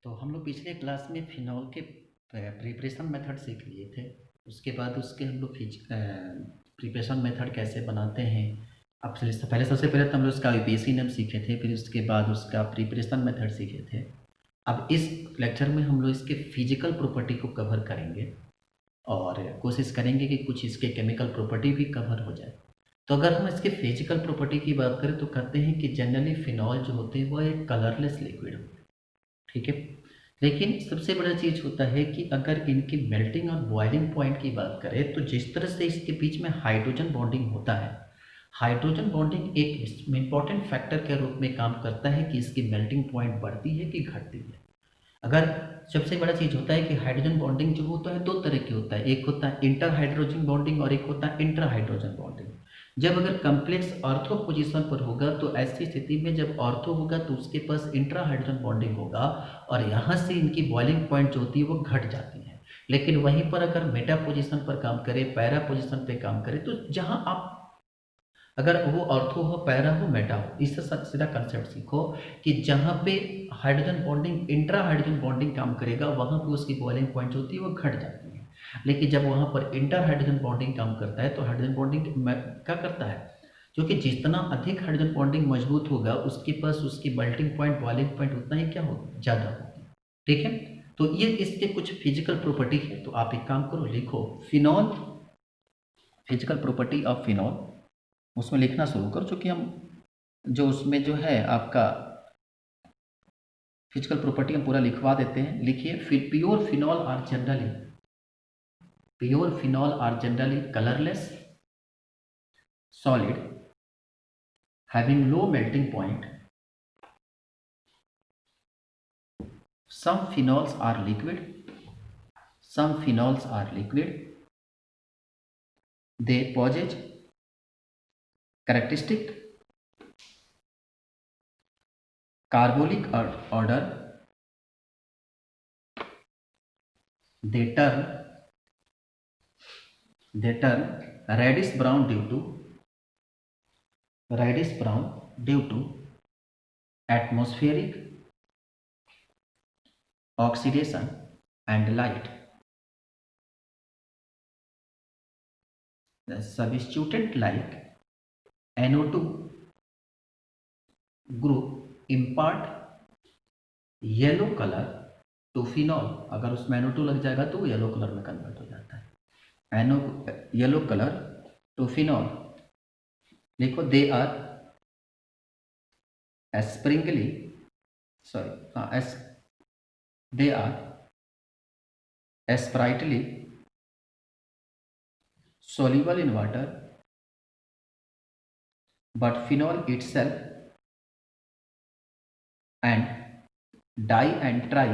तो हम लोग पिछले क्लास में फिनॉल के प्रिपरेशन मेथड सीख लिए थे। उसके बाद उसके हम लोग प्रिपरेशन मेथड कैसे बनाते हैं। अब सबसे पहले तो हम लोग उसका यूपीएससी नेम सीखे थे, फिर उसके बाद उसका प्रिपरेशन मेथड सीखे थे। अब इस लेक्चर में हम लोग इसके फिजिकल प्रॉपर्टी को कवर करेंगे और कोशिश करेंगे कि कुछ इसके केमिकल प्रॉपर्टी भी कवर हो जाए। तो अगर हम इसके फिजिकल प्रॉपर्टी की बात करें तो कहते हैं कि जनरली फिनॉल जो होते हैं वो एक कलरलेस लिक्विड होते हैं, ठीक है। लेकिन सबसे बड़ा चीज़ होता है कि अगर इनकी मेल्टिंग और बॉइलिंग पॉइंट की बात करें तो जिस तरह से इसके बीच में हाइड्रोजन बॉन्डिंग होता है, हाइड्रोजन बॉन्डिंग एक इम्पॉर्टेंट फैक्टर के रूप में काम करता है कि इसकी मेल्टिंग पॉइंट बढ़ती है कि घटती है। अगर सबसे बड़ा चीज़ होता है कि हाइड्रोजन बॉन्डिंग जो होता है दो तरह की होता है, एक होता है इंटर हाइड्रोजन बॉन्डिंग और एक होता है इंट्रा हाइड्रोजन बॉन्डिंग। जब अगर कम्प्लेक्स ऑर्थो पोजीशन पर होगा तो ऐसी स्थिति में जब ऑर्थो होगा तो उसके पास इंट्रा हाइड्रोजन बॉन्डिंग होगा और यहाँ से इनकी बॉइलिंग पॉइंट जो होती है वो घट जाती है। लेकिन वहीं पर अगर मेटा पोजीशन पर काम करे, पैरा पोजीशन पे काम करे, तो जहाँ आप अगर वो ऑर्थो हो, पैरा हो, मेटा हो, इससे सीधा कंसेप्ट सीखो कि जहाँ पे hydrogen bonding intra hydrogen bonding काम करेगा वहाँ पे उसकी बॉइलिंग पॉइंट होती है वो घट जाती है। लेकिन जब वहाँ पर इंटर हाइड्रोजन बॉन्डिंग काम करता है तो हाइड्रोजन बॉन्डिंग क्या करता है, क्योंकि जितना अधिक हाइड्रोजन बॉन्डिंग मजबूत होगा उसके पास उसकी मेल्टिंग पॉइंट बॉइलिंग पॉइंट उतना ही क्या होगा, ज़्यादा होगी, ठीक है। तो ये इसके कुछ फिजिकल प्रॉपर्टी है। तो आप एक काम करो, लिखो phenol, physical property of phenol, उसमें लिखना शुरू करो, क्योंकि हम जो उसमें जो है आपका फिजिकल प्रॉपर्टी हम पूरा लिखवा देते हैं। लिखिए, फिर pure phenol are generally colourless solid having low melting point. Some phenols are liquid. Some phenols are liquid. They possess characteristic carbolic order. They turn reddish brown due to atmospheric oxidation and light. The substituent like NO2 group impart yellow colour to phenol. अगर उसमें NO2 लग जाएगा तो वो yellow colour में convert हो जाता है। एनो येलो कलर टू फिनॉल। लिखो, दे आर एस्प्रिंगली सॉरी हाँ as they are sparingly soluble in water, but phenol itself and di and tri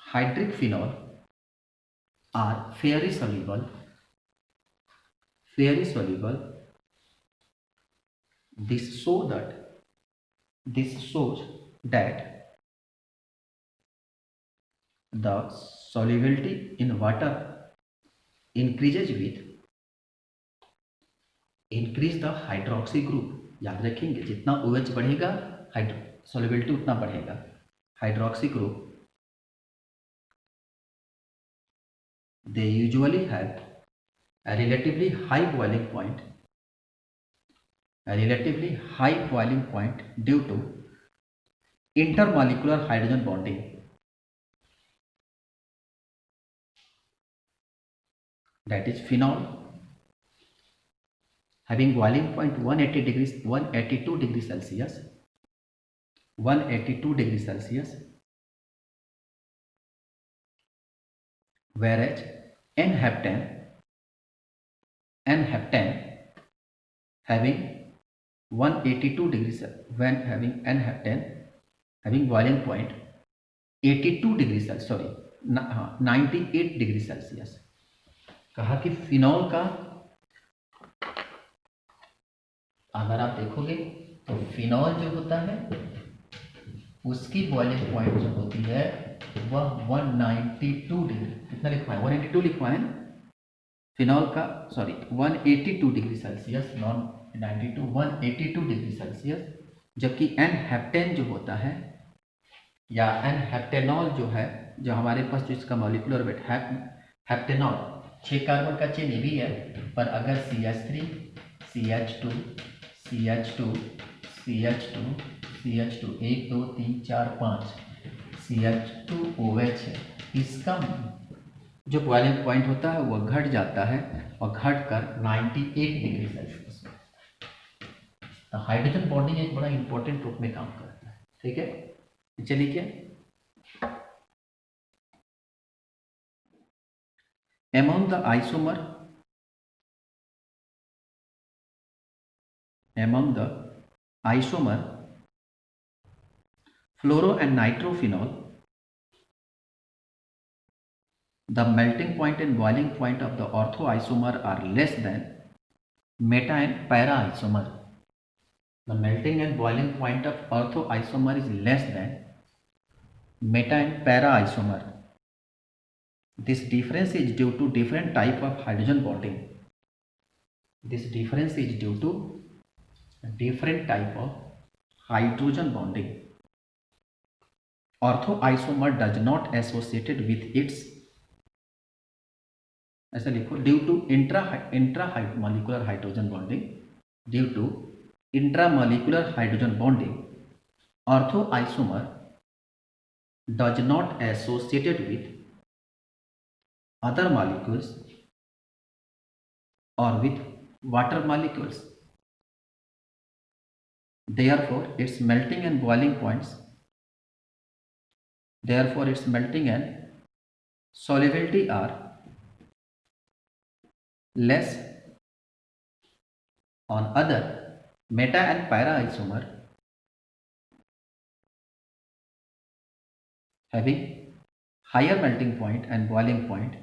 hydric phenol are very soluble. This shows that the solubility in water increases with increase the hydroxy group. याद रखेंगे, जितना OH बढ़ेगा solubility उतना बढ़ेगा। Hydroxy group, they usually have a relatively high boiling point due to intermolecular hydrogen bonding. That is phenol having boiling point 182 degrees Celsius, whereas n-heptane having 182 degrees, when having n-heptane having boiling point 82 degree Celsius, sorry 98 degree Celsius. कहा कि phenol का अगर आप देखोगे तो phenol जो होता है उसकी बॉइलिंग पॉइंट जो होती है वह 192 डिग्री, कितना लिखवाएं, 182 लिखवाएं, फिनॉल का 182 degree Celsius, non 92, 182 degree Celsius, जबकि एन हेप्टेन जो होता है या एन हेप्टेनॉल जो है, जो हमारे पास जो इसका मॉलिक्यूलर वेट है हेप्टेनॉल 6 कार्बन का चेन ये भी है, पर अगर CH3 CH2 CH2 CH2 CH2 1 2 3 4 5 CH2OH है, इसका जो बॉइलिंग पॉइंट होता है वो घट जाता है और घट कर 98 डिग्री सेल्सियस। तो हाइड्रोजन बॉन्डिंग एक बड़ा इंपॉर्टेंट रूप में काम करता है। ठीक है, चलिए क्या among the isomer fluoro and nitrophenol, the melting point and boiling point of the orthoisomer are less than meta and para isomer. The melting and boiling point of orthoisomer is less than meta and para isomer. This difference is due to different type of hydrogen bonding. This difference is due to different type of hydrogen bonding. Orthoisomer does not associated with its, ऐसा लिखो, due to intramolecular hydrogen bonding, due to intramolecular hydrogen bonding, ortho isomer does not associated with other molecules और with water molecules, therefore its melting and boiling points, therefore its melting and solubility are less on other meta and para isomer having higher melting point and boiling point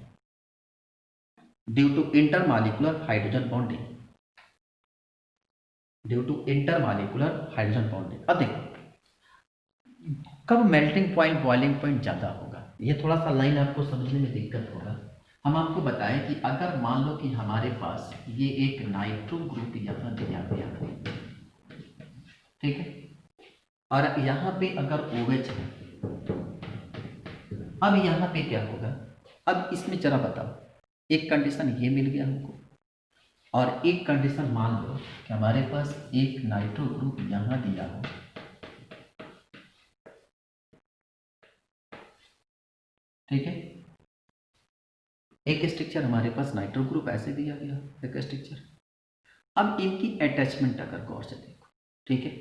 due to intermolecular hydrogen bonding, due to intermolecular hydrogen bonding. अब देखो कब melting point boiling point ज़्यादा होगा, ये थोड़ा सा line आपको समझने में दिक्कत होगा। हम आपको बताएं कि अगर मान लो कि हमारे पास ये एक नाइट्रो ग्रुप यहाँ दिया गया है, ठीक है, और यहाँ पे अगर OH है, अब यहाँ पे क्या होगा, अब इसमें जरा बताओ, एक कंडीशन ये मिल गया हमको और एक कंडीशन मान लो कि हमारे पास एक नाइट्रो ग्रुप यहाँ दिया हो, ठीक है, एक स्ट्रक्चर हमारे पास नाइट्रो ग्रुप ऐसे दिया गया एक स्ट्रक्चर। अब इनकी अटैचमेंट अगर गौर से देखो, ठीक है,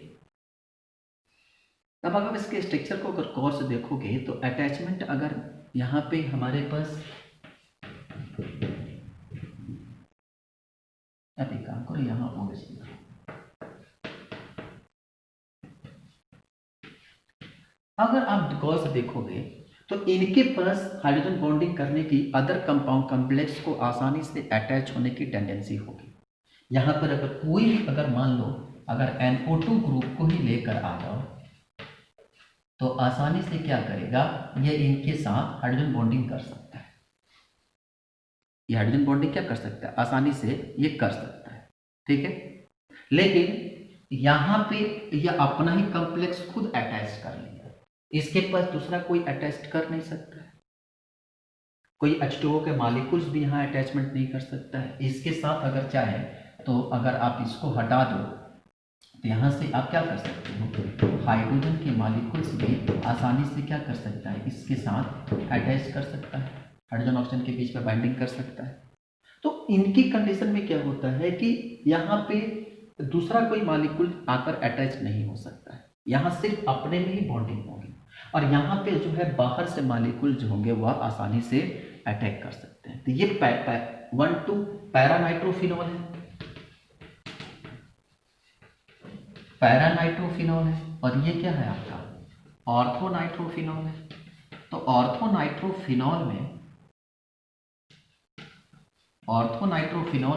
अब अगर इसके स्ट्रक्चर को अगर गौर से देखोगे तो अटैचमेंट अगर यहाँ पे हमारे पास, अब एक काम करो यहाँ OH, अगर आप गौर से देखोगे तो इनके पास हाइड्रोजन बॉन्डिंग करने की अदर कंपाउंड कॉम्प्लेक्स को आसानी से अटैच होने की टेंडेंसी होगी। यहाँ पर अगर कोई भी, अगर मान लो अगर NO2 ग्रुप को ही लेकर आ जाओ तो आसानी से क्या करेगा, ये इनके साथ हाइड्रोजन बॉन्डिंग कर सकता है। ये हाइड्रोजन बॉन्डिंग क्या कर सकता है, आसानी से ये कर सकता है, ठीक है, लेकिन यहाँ पे यह अपना ही कॉम्प्लेक्स खुद अटैच कर लिया, इसके पास दूसरा कोई अटैच कर नहीं सकता है, कोई H2O के मॉलिक्यूल्स भी यहाँ अटैचमेंट नहीं कर सकता है। इसके साथ अगर चाहे तो अगर आप इसको हटा दो तो यहाँ से आप क्या कर सकते हो, हाइड्रोजन के मॉलिक्यूल्स भी आसानी से क्या कर सकता है, इसके साथ अटैच कर सकता है, हाइड्रोजन ऑक्सीजन के बीच में बाइंडिंग कर सकता है। तो इनकी कंडीशन में क्या होता है कि यहाँ पे दूसरा कोई मॉलिक्यूल आकर अटैच नहीं हो सकता है, यहाँ सिर्फ अपने में ही बॉन्डिंग होगी, और यहाँ पे जो है बाहर से मॉलिक्यूल जो होंगे वह आसानी से अटैक कर सकते हैं। तो ये 1,2 पैरानाइट्रोफिनॉल है, पैरानाइट्रोफिनॉल है, और ये क्या है आपका ऑर्थोनाइट्रोफिनॉल है। तो ऑर्थोनाइट्रोफिनॉल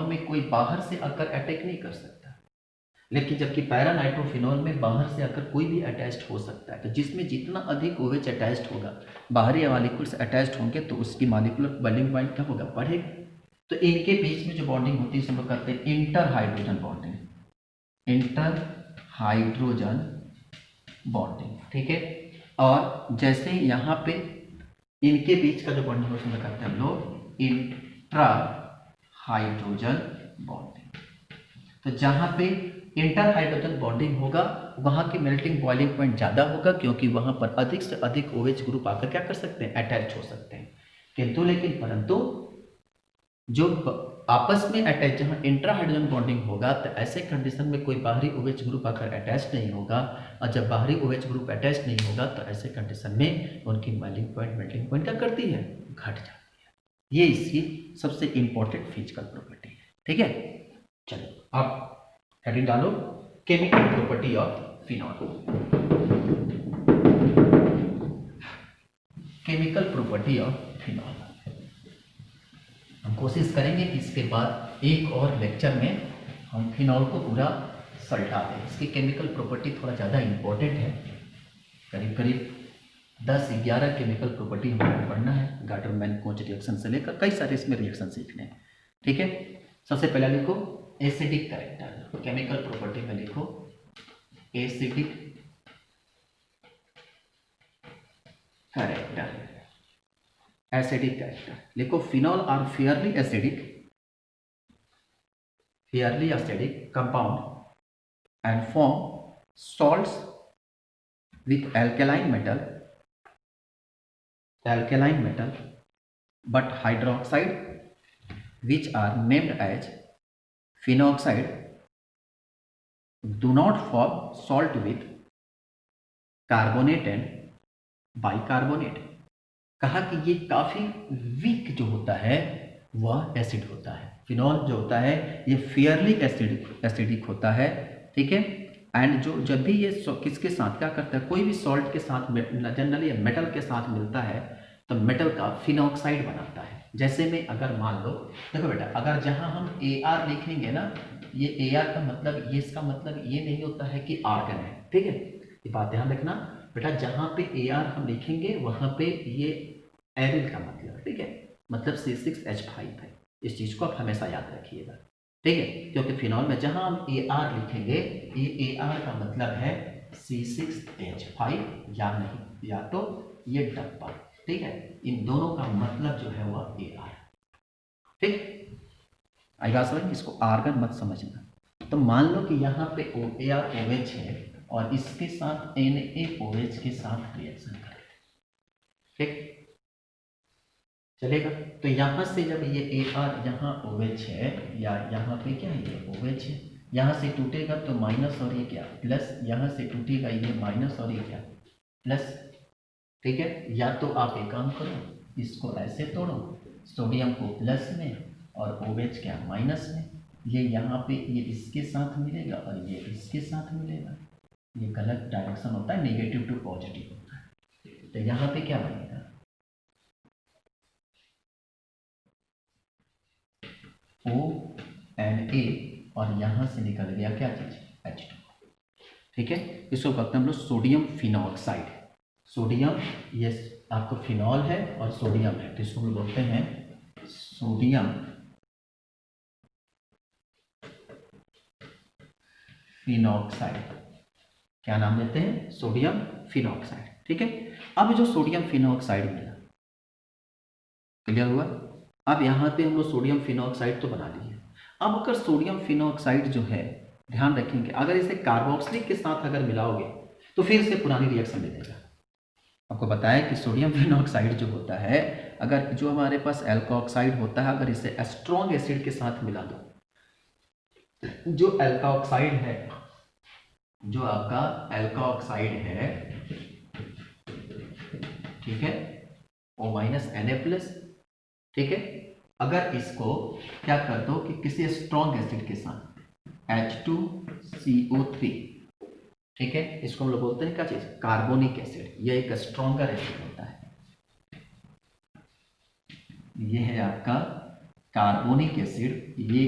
में कोई बाहर से आकर अटैक नहीं कर सकता, लेकिन जबकि पैरानाइट्रोफिनॉल में बाहर से आकर कोई भी अटैच्ड हो सकता है। तो जिसमें जितना अधिक OH अटैच्ड होगा, बाहरी मॉलिक्यूल्स अटैच्ड होंगे, तो उसकी मॉलिक्यूलर बॉइलिंग पॉइंट क्या होगा, बढ़ेगा। तो इनके बीच में जो बॉन्डिंग होती है उसे हम लोग करते हैं inter hydrogen bonding, inter hydrogen bonding, ठीक है। और जैसे यहाँ पे इनके बीच का जो बॉन्डिंग है उसमें करते हैं हम लोग इंट्रा हाइड्रोजन बॉन्डिंग। तो जहाँ पे इंटर हाइड्रोजन बॉन्डिंग होगा वहाँ की मेल्टिंग बॉइलिंग पॉइंट ज़्यादा होगा, क्योंकि वहाँ पर अधिक से अधिक OH ग्रुप आकर क्या कर सकते हैं, अटैच हो सकते हैं। किंतु लेकिन परंतु जो आपस में अटैच, जहाँ इंट्रा हाइड्रोजन बॉन्डिंग होगा तो ऐसे कंडीशन में कोई बाहरी OH ग्रुप आकर अटैच नहीं होगा, और जब बाहरी OH ग्रुप अटैच नहीं होगा तो ऐसे कंडीशन में उनकी मेल्टिंग पॉइंट क्या करती है, घट जाती है। ये इसकी सबसे इंपॉर्टेंट फिजिकल प्रॉपर्टी है, ठीक है। चलो आप हेडिंग डालो, chemical property of phenol. Chemical property of phenol हम कोशिश करेंगे कि इसके बाद एक और लेक्चर में हम फिनॉल को पूरा सल्टा दें। इसकी केमिकल प्रॉपर्टी थोड़ा ज़्यादा इंपॉर्टेंट है, करीब करीब 10-11 केमिकल प्रॉपर्टी हमको पढ़ना है। गार्डनर-मैन-कोच रिएक्शन से लेकर कई सारे इसमें रिएक्शन सीखने हैं, ठीक है। सबसे पहले लिखो एसिडिक कैरेक्टर, केमिकल प्रॉपर्टी में लिखो एसिडिक कैरेक्टर, एसिडिक कैरेक्टर लिखो। Phenol are fairly acidic compound and form salts with alkaline metal but hydroxide which are named as phenoxide do not form salt with carbonate and bicarbonate। कहा कि ये काफ़ी week जो होता है वह acid होता है। फिनॉल जो होता है ये फेयरली एसिडिक होता है, ठीक है। एंड जो जब भी ये किसके साथ क्या करता है, कोई भी सॉल्ट के साथ जनरली मेटल के साथ मिलता है तो मेटल का फिनॉक्साइड बनाता है। जैसे में अगर मान लो, देखो बेटा, अगर जहाँ हम AR लिखेंगे ना, ये AR का मतलब, ये इसका मतलब ये नहीं होता है कि आर्गन है, ठीक है। ये बात ध्यान रखना बेटा, जहाँ पे AR हम लिखेंगे वहाँ पे ये एरिल का मतलब, ठीक है, मतलब C6H5 है। इस चीज़ को आप हमेशा याद रखिएगा, ठीक है, क्योंकि फिनॉल में जहां हम AR लिखेंगे ये AR का मतलब है C6H5 या नहीं, या तो ये डब्बा, ठीक है। इन दोनों का मतलब जो है वह AR, ठीक। आई बात समझ, इसको आर्गन मत समझना। तो मान लो कि यहाँ पे ArOH है और इसके साथ NaOH के साथ रिएक्शन करें, ठीक चलेगा। तो यहाँ से जब ये AR यहाँ OH है या यहाँ पे क्या है ये OH है, यहाँ से टूटेगा तो माइनस और ये क्या प्लस, यहाँ से टूटेगा ये माइनस और ये क्या प्लस, ठीक है। या तो आप एक काम करो, इसको ऐसे तोड़ो, सोडियम को प्लस में और OH क्या माइनस में, ये यहाँ पे ये इसके साथ मिलेगा और ये इसके साथ मिलेगा। ये गलत डायरेक्शन होता है, नेगेटिव टू पॉजिटिव होता है। तो यहाँ पे क्या बनेगा ONA और यहाँ से निकल गया क्या चीज H2, ठीक है। इसको कहते हैं हम लोग सोडियम फिनॉक्साइड। सोडियम ये आपको फिनॉल है और सोडियम है, तो इसको हम बोलते हैं सोडियम फिनॉक्साइड। क्या नाम देते हैं, सोडियम फिनॉक्साइड, ठीक है। अब जो सोडियम फिनॉक्साइड मिला, क्लियर हुआ। अब यहाँ पे हम लोग सोडियम फिनॉक्साइड तो बना लिए। अब अगर सोडियम फिनॉक्साइड जो है, ध्यान रखेंगे, अगर इसे कार्बोक्सिलिक के साथ अगर मिलाओगे तो फिर से पुरानी रिएक्शन दे देगा। आपको बताया कि सोडियम फिनॉक्साइड जो होता है, अगर जो हमारे पास एल्कोक्साइड होता है, अगर इसे स्ट्रॉन्ग एसिड के साथ मिला दो, जो एल्कोक्साइड है, जो आपका एल्कोक्साइड है, ठीक है, O-Na+, ठीक है। अगर इसको क्या कर दो कि किसी स्ट्रॉन्ग एसिड के साथ H2CO3, ठीक है, इसको हम लोग बोलते हैं क्या चीज, कार्बोनिक एसिड। ये एक स्ट्रॉन्गर एसिड होता है, ये है आपका कार्बोनिक एसिड। ये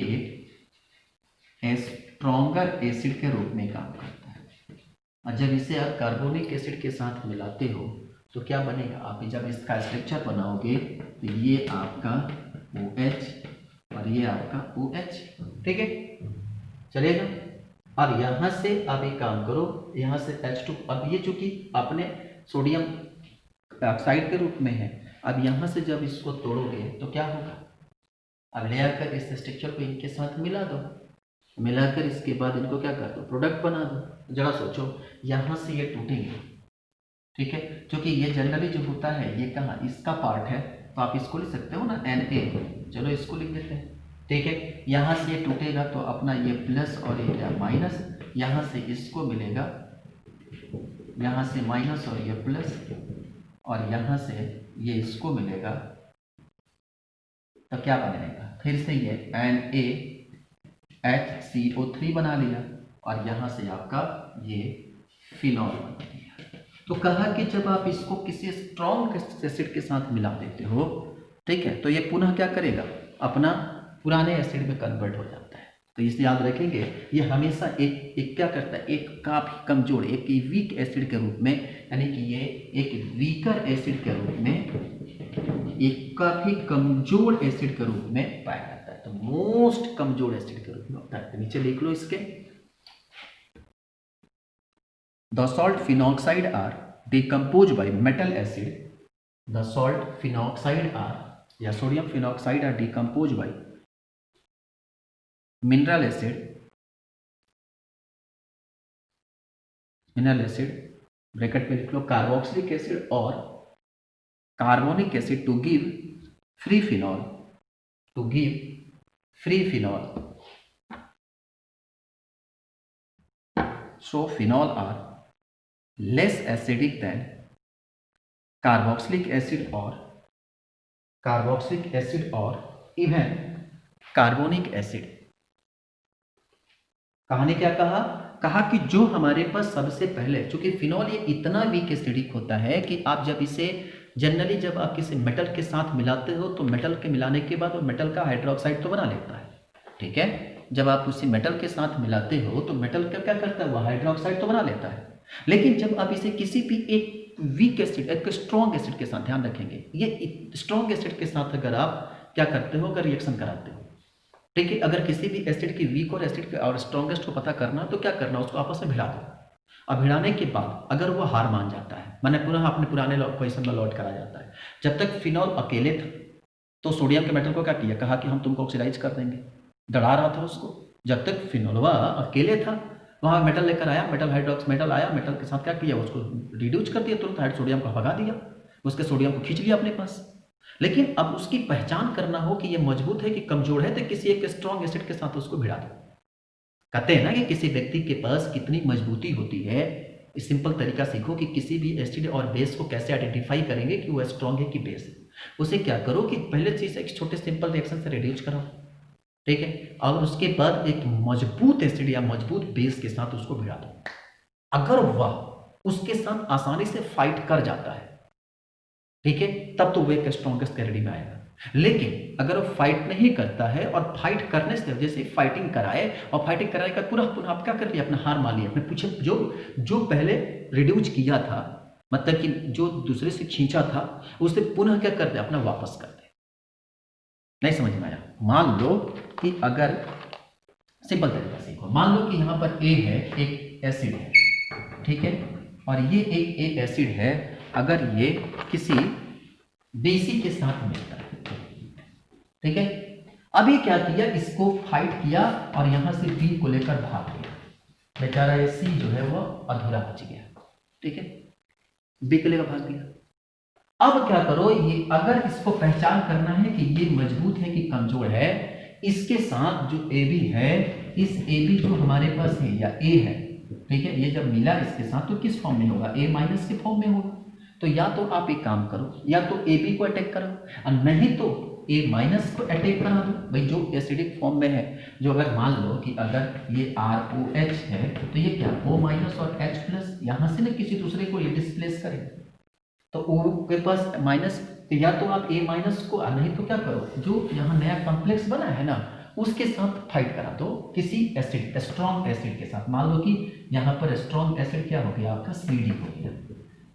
एक स्ट्रॉन्गर एसिड के रूप में काम करता है। और जब इसे आप कार्बोनिक एसिड के साथ मिलाते हो तो क्या बनेगा, आप जब इसका स्ट्रक्चर बनाओगे तो ये आपका OH ये आपका OH, ठीक है, चलेगा। अब यहाँ से आप एक काम करो, यहाँ से H2, अब ये चूंकि अपने सोडियम ऑक्साइड के रूप में है, अब यहाँ से जब इसको तोड़ोगे तो क्या होगा, अब ले आकर इस स्ट्रक्चर को इनके साथ मिला दो, मिलाकर इसके बाद इनको क्या कर दो, प्रोडक्ट बना दो। जरा सोचो, यहाँ से ये टूटेंगे, ठीक है, क्योंकि ये जनरली जो होता है ये कहाँ, इसका पार्ट है, तो आप इसको लिख सकते हो ना Na, चलो इसको लिख देते हैं, ठीक है। यहाँ से ये टूटेगा तो अपना ये प्लस और ये क्या माइनस, यहाँ से इसको मिलेगा, यहाँ से माइनस और ये प्लस, और यहाँ से ये इसको मिलेगा, तो क्या बनेगा, फिर से ये NaHCO3 बना लिया, और यहाँ से आपका ये फिनॉल बना लिया। तो कहा कि जब आप इसको किसी स्ट्रॉन्ग एसिड के साथ मिला देते हो, ठीक है, तो ये पुनः क्या करेगा, अपना पुराने एसिड में कन्वर्ट हो जाता है। तो इसे याद रखेंगे, ये हमेशा एक क्या करता है, एक काफ़ी कमजोर, एक वीक एसिड के रूप में, यानी कि ये एक वीकर एसिड के रूप में, एक काफ़ी कमजोर एसिड के रूप में पाया जाता है। तो मोस्ट कमजोर एसिड के रूप में होता है। तो नीचे लिख लो इसके, The salt phenoxide are decomposed by metal acid. The salt phenoxide are या sodium phenoxide are decomposed by mineral acid bracket में लिख लो कार्बोक्सिलिक एसिड और carbonic acid to give free phenol. So phenol are less acidic than carboxylic acid or even carbonic acid. कहानी क्या कहा कि जो हमारे पास सबसे पहले, चूंकि फिनॉल ये इतना वीक एसिडिक होता है कि आप जब इसे जनरली जब आप किसी मेटल के साथ मिलाते हो तो मेटल के मिलाने के बाद वो मेटल का हाइड्रोक्साइड तो बना लेता है, ठीक है। जब आप उसी मेटल के साथ मिलाते हो तो मेटल का क्या करता है, वो हाइड्रोक्साइड तो बना लेता है। लेकिन जब आप इसे किसी भी एक वीक एसिड, एक स्ट्रॉन्ग एसिड के साथ, ध्यान रखेंगे ये स्ट्रॉन्ग एसिड के साथ अगर आप क्या करते हो, अगर रिएक्शन कराते हो, ठीक है, अगर किसी भी एसिड की वीक और एसिड के और स्ट्रॉन्गेस्ट को पता करना तो क्या करना, उसको आपस में भिड़ा दो। अब भिड़ाने के बाद अगर वो हार मान जाता है, माने पुनः अपने पुराने पोजिशन में लौट करा जाता है। जब तक फिनॉल अकेले था तो सोडियम के मेटल को क्या किया, कहा कि हम तुमको ऑक्सीडाइज कर देंगे, दड़ा रहा था उसको। जब तक फिनोलवा अकेले था, वहाँ मेटल लेकर आया, मेटल हाइड्रोक्स मेटल आया, मेटल के साथ क्या किया, उसको रिड्यूस कर दिया, तुरंत सोडियम को भगा दिया, उसके सोडियम को खींच लिया अपने पास। लेकिन अब उसकी पहचान करना हो कि ये मजबूत है कि कमजोर है, तो किसी एक स्ट्रॉन्ग एसिड के साथ उसको भिड़ा दो। कहते हैं ना कि किसी व्यक्ति के पास कितनी मजबूती होती है, इस सिंपल तरीका सीखो कि किसी भी एसिड और बेस को कैसे आइडेंटिफाई करेंगे कि वो स्ट्रॉन्ग है कि बेस है। उसे क्या करो कि पहले चीज एक छोटे सिंपल रिएक्शन से रिड्यूस करो, ठीक है, और उसके बाद एक मजबूत एसिड या मजबूत बेस के साथ उसको भिड़ा दो। अगर वह उसके साथ आसानी से फाइट कर जाता है, ठीक है, तब तो वो एक स्ट्रॉन्गेस्ट कैटेगरी में आएगा। लेकिन अगर वो फाइट नहीं करता है और फाइट करने से जैसे फाइटिंग कराए और फाइटिंग कराने का पुनः आप क्या कर लिया, अपना हार मान लिया, अपने पीछे जो पहले रिड्यूस किया था, मतलब कि जो दूसरे से खींचा था, उसे पुनः क्या कर दे, अपना वापस कर दे। नहीं समझ में आया? मान लो कि अगर सिंपल तरीका सीखो, मान लो कि यहाँ पर ए है, एक एसिड है, ठीक है, और ये एक एसिड है, अगर ये किसी बेसी के साथ मिलता है, ठीक है, अब ये क्या किया, इसको फाइट किया और यहां से बी को लेकर भाग गया, बेचारा ये सी जो है वो अधूरा बच गया, ठीक है, बी को लेकर भाग गया। अब क्या करो, ये अगर इसको पहचान करना है कि ये मजबूत है कि कमजोर है, इसके साथ जो ए बी है, इस ए बी जो हमारे पास है या ए है, ठीक है, ये जब मिला इसके साथ तो किस फॉर्म में होगा, ए माइनस के फॉर्म में होगा। तो या तो आप एक काम करो, या तो ए बी को अटैक करो, और नहीं तो ए माइनस को अटैक करा दो, भाई जो एसिडिक फॉर्म में है, जो अगर मान लो कि अगर ये ROH है तो ये क्या O माइनस और H प्लस, यहां से ना किसी दूसरे को ये डिस्प्लेस करे, तो O के पास माइनस, तो या तो आप A माइनस को, नहीं तो क्या करो, जो यहाँ नया कॉम्प्लेक्स बना है ना, उसके साथ फाइट करा दो किसी एसिड, स्ट्रॉन्ग एसिड के साथ। मान लो कि यहाँ पर स्ट्रॉन्ग एसिड क्या हो गया, आपका CD हो गया,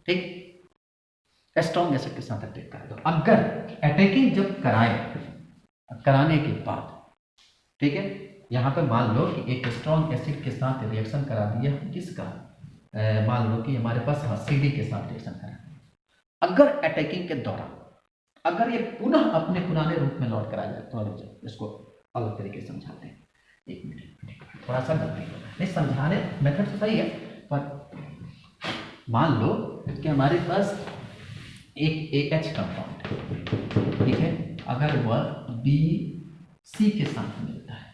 ठीक, स्ट्रॉन्ग एसिड के साथ अटैक करा दो। अगर अटैकिंग जब कराने के बाद ठीक है। यहाँ पर मान लो कि एक स्ट्रॉन्ग एसिड के साथ रिएक्शन करा दिया किसका, मान लो कि हमारे पास CD के साथ रिएक्शन करा दिया। अगर अटैकिंग के दौरान अगर ये पुनः अपने पुराने रूप में लौट कर आ जाए तो इसको अलग तरीके से समझाते हैं। एक मिनट, थोड़ा सा गलती हो नहीं, समझाने मेथड तो सही है, पर मान लो कि हमारे पास एक AH कंपाउंड है, ठीक है। अगर वह BC के साथ मिलता है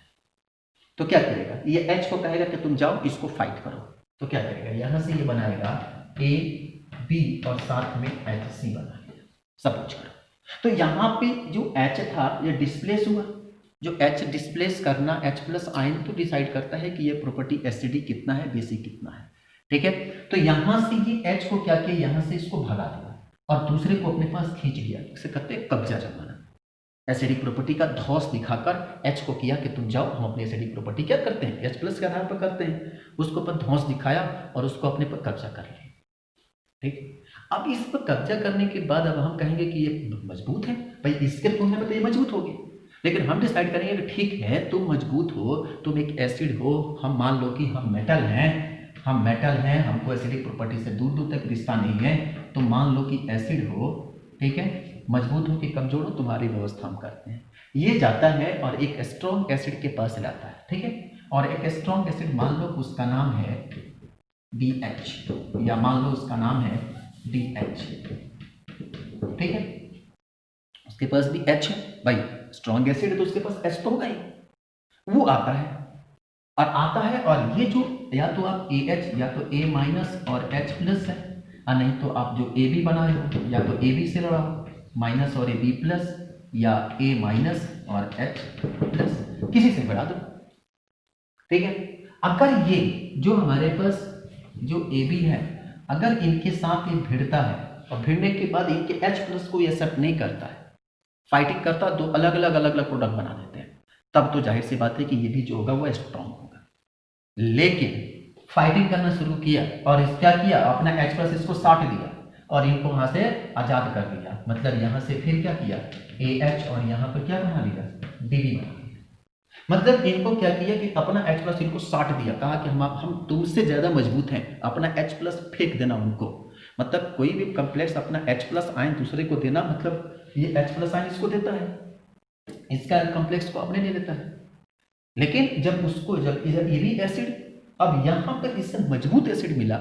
तो क्या करेगा, ये H को कहेगा कि तुम जाओ इसको फाइट करो, तो क्या करेगा, यहां से ये बनाएगा AB और साथ में HC बना दिया, सब कुछ करो। तो यहाँ पे जो H था ये डिस्प्लेस हुआ, जो H डिस्प्लेस करना H प्लस आयन तो डिसाइड करता है कि ये प्रॉपर्टी एसिडी कितना है, बेसिक कितना है, ठीक है। तो यहाँ से ये H को क्या किया, यहाँ से इसको भगा दिया और दूसरे को अपने पास खींच लिया, इसे कहते हैं कब्जा जमाना। एसिडिक प्रॉपर्टी का धौस दिखाकर H को किया कि तुम जाओ, हम अपनी एसिडिक प्रॉपर्टी क्या करते हैं, H प्लस के आधार पर करते हैं, उसको पर धौस दिखाया और उसको अपने पर कब्जा कर लिया, ठीक। अब इस पर कब्जा करने के बाद अब हम कहेंगे कि ये मजबूत है, भाई इसके तुलना में तो ये मजबूत होगी, लेकिन हम डिसाइड करेंगे कि ठीक है तुम मजबूत हो, तुम एक एसिड हो, हम मान लो कि हम मेटल हैं, हमको एसिडिक प्रॉपर्टी से दूर दूर तक रिश्ता नहीं है, तो मान लो कि एसिड हो, ठीक है, मजबूत हो कि कमजोर हो, तुम्हारी व्यवस्था हम करते हैं। ये जाता है और एक स्ट्रॉन्ग एसिड के पास लाता है, ठीक है, और एक स्ट्रॉन्ग एसिड मान लो उसका नाम है BH या मान लो उसका नाम है DH, ठीक है, उसके पास भी H है, भाई स्ट्रॉन्ग एसिड है तो उसके पास H तो होगा ही, वो आता है और ये जो या तो आप AH या तो A माइनस और H प्लस है, और नहीं तो आप जो AB बनाए हो या तो AB से लड़ाओ माइनस और AB प्लस, या A माइनस और H प्लस, किसी से बढ़ा दो, ठीक है। अगर ये जो हमारे पास जो AB है अगर इनके साथ ये भिड़ता है और भिड़ने के बाद इनके H प्लस को ये एक्सेप्ट नहीं करता है, फाइटिंग करता, दो अलग अलग प्रोडक्ट बना देते हैं, तब तो जाहिर सी बात है कि ये भी जो होगा वो स्ट्रॉन्ग होगा। लेकिन फाइटिंग करना शुरू किया और इस क्या किया, अपना H प्लस इसको साट दिया और इनको वहां से आजाद कर दिया, मतलब यहां से फिर क्या किया AH और यहां पर क्या बना दिया DB बना दिया, मतलब इनको क्या किया कि अपना H प्लस इनको साट दिया, कहा कि हम तुमसे ज्यादा मजबूत हैं, अपना H प्लस फेंक देना उनको, मतलब कोई भी कम्प्लेक्स अपना H प्लस आयन दूसरे को देना, मतलब ये H प्लस आयन इसको देता है, इसका कम्प्लेक्स को अपने ले लेता है। लेकिन जब ये भी एसिड, अब यहां पर इससे मजबूत एसिड मिला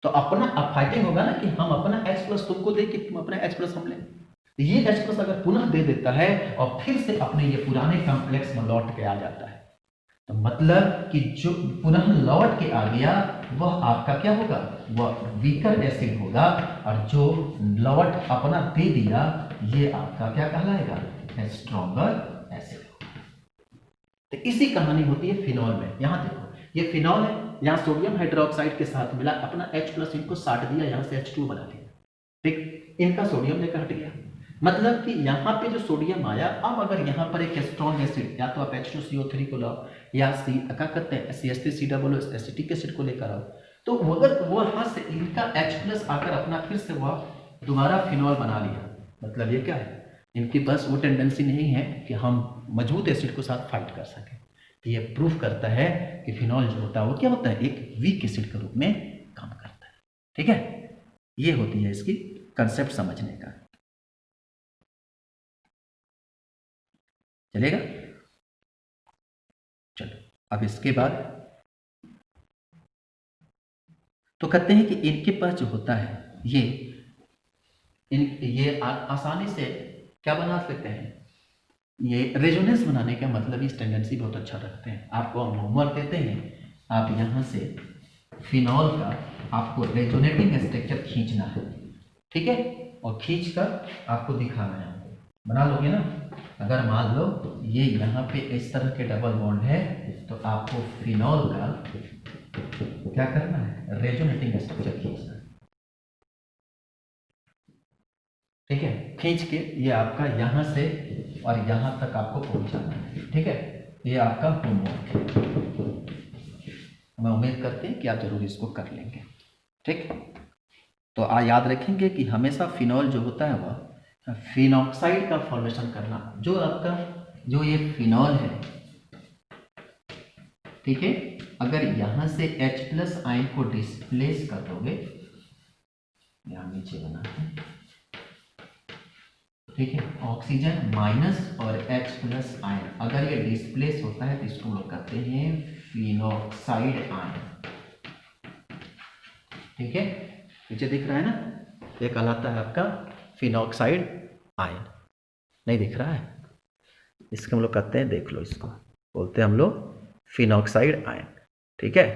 तो अपना अब फाइटिंग होगा ना कि हम अपना H प्लस तुमको दे कि तुम अपना H प्लस हम लें, ये H प्लस अगर पुनः दे देता है और फिर से अपने ये पुराने कॉम्प्लेक्स में लौट के आ जाता है, तो मतलब कि जो पुनः लौट के आ गया वह आपका क्या होगा, वह वीकर एसिड होगा, और जो लौट अपना दे दिया ये आपका क्या कहलाएगा, स्ट्रॉन्गर एसिड होगा। तो इसी कहानी होती है फिनॉल में। यहां देखो ये फिनॉल है, यहाँ सोडियम हाइड्रोक्साइड के साथ मिला, अपना H प्लस इनको साट दिया, यहाँ से H2 बना दिया, ठीक, इनका सोडियम लेकर हट गया, मतलब कि यहाँ पे जो सोडियम आया, अब अगर यहाँ पर एक स्ट्रॉन्ग एसिड या तो आप H2CO3 को लाओ या क्या करते हैं CH3COO एसिटिक एसिड को लेकर आओ, तो अगर वो वहां से इनका H प्लस आकर अपना फिर से वह दोबारा फिनॉल बना लिया, मतलब ये क्या है, इनके पास वो टेंडेंसी नहीं है कि हम मजबूत एसिड को साथ फाइट कर सकें। ये प्रूफ करता है कि फिनॉल जो होता है वो क्या होता है, एक वीक एसिड के रूप में काम करता है, ठीक है। ये होती है इसकी कंसेप्ट समझने का, चलेगा। चलो अब इसके बाद तो कहते हैं कि इनके पास जो होता है ये आसानी से क्या बना सकते हैं, ये रेजोनेंस बनाने का मतलब इस टेंडेंसी बहुत अच्छा रखते हैं। आपको हम होमवर्क देते हैं, आप यहाँ से फिनॉल का आपको रेजोनेटिंग स्ट्रक्चर खींचना है, ठीक है, और खींचकर आपको दिखाना है, बना लोगे ना। अगर मान लो ये यहाँ पे इस तरह के डबल बॉन्ड है तो आपको फिनॉल का क्या करना है, रेजोनेटिंग स्ट्रक्चर खींचना है, ठीक है, खींच के ये आपका यहाँ से और यहाँ तक आपको पहुँचाना है, ठीक है। ये आपका होमवर्क है, मैं उम्मीद करते हैं कि आप जरूर इसको कर लेंगे, ठीक। तो याद रखेंगे कि हमेशा फिनॉल जो होता है वह फिनॉक्साइड का फॉर्मेशन करना, जो आपका जो ये फिनॉल है ठीक है। अगर यहां से H प्लस आयन को डिस्प्लेस कर दोगे, यहां नीचे बनाते हैं, ठीक है, ऑक्सीजन माइनस और H प्लस आयन अगर ये डिस्प्लेस होता है तो इसको हम लोग कहते हैं फिनॉक्साइड आयन, ठीक है। नीचे दिख रहा है ना, ये कहलाता है आपका फिनॉक्साइड आयन। नहीं दिख रहा है, इसको हम लोग कहते हैं, देख लो, इसको बोलते हैं हम लोग फिनॉक्साइड आयन, ठीक है।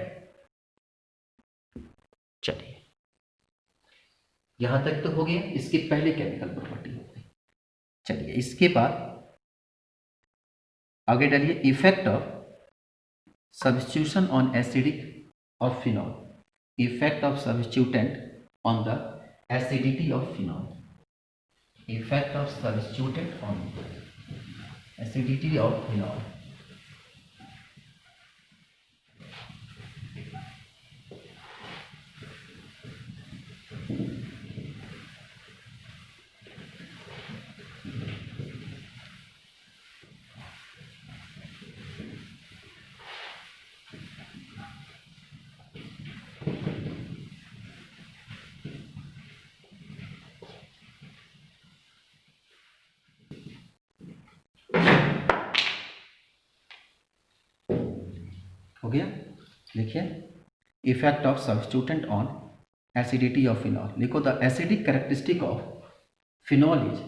चलिए, यहां तक तो हो गया, इसकी पहले केमिकल प्रॉपर्टी हो गई। चलिए, इसके बाद आगे डालिए, effect of substitution on acidic of phenol, effect of substituent on the acidity of phenol, effect of substituent on acidity of phenol. हो गया, लिखिए, effect of substituent on acidity of phenol. लिखो, the acidic characteristic of phenol is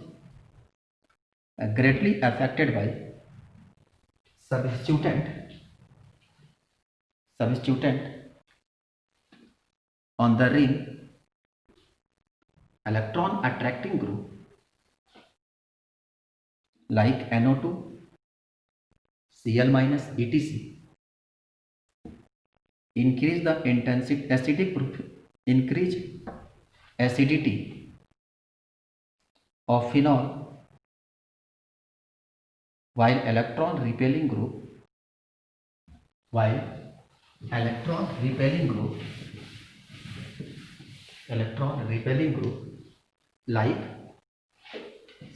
greatly affected by substituent on the ring electron attracting group like NO2, Cl minus, etc. Increase the increase acidity of phenol while electron repelling group like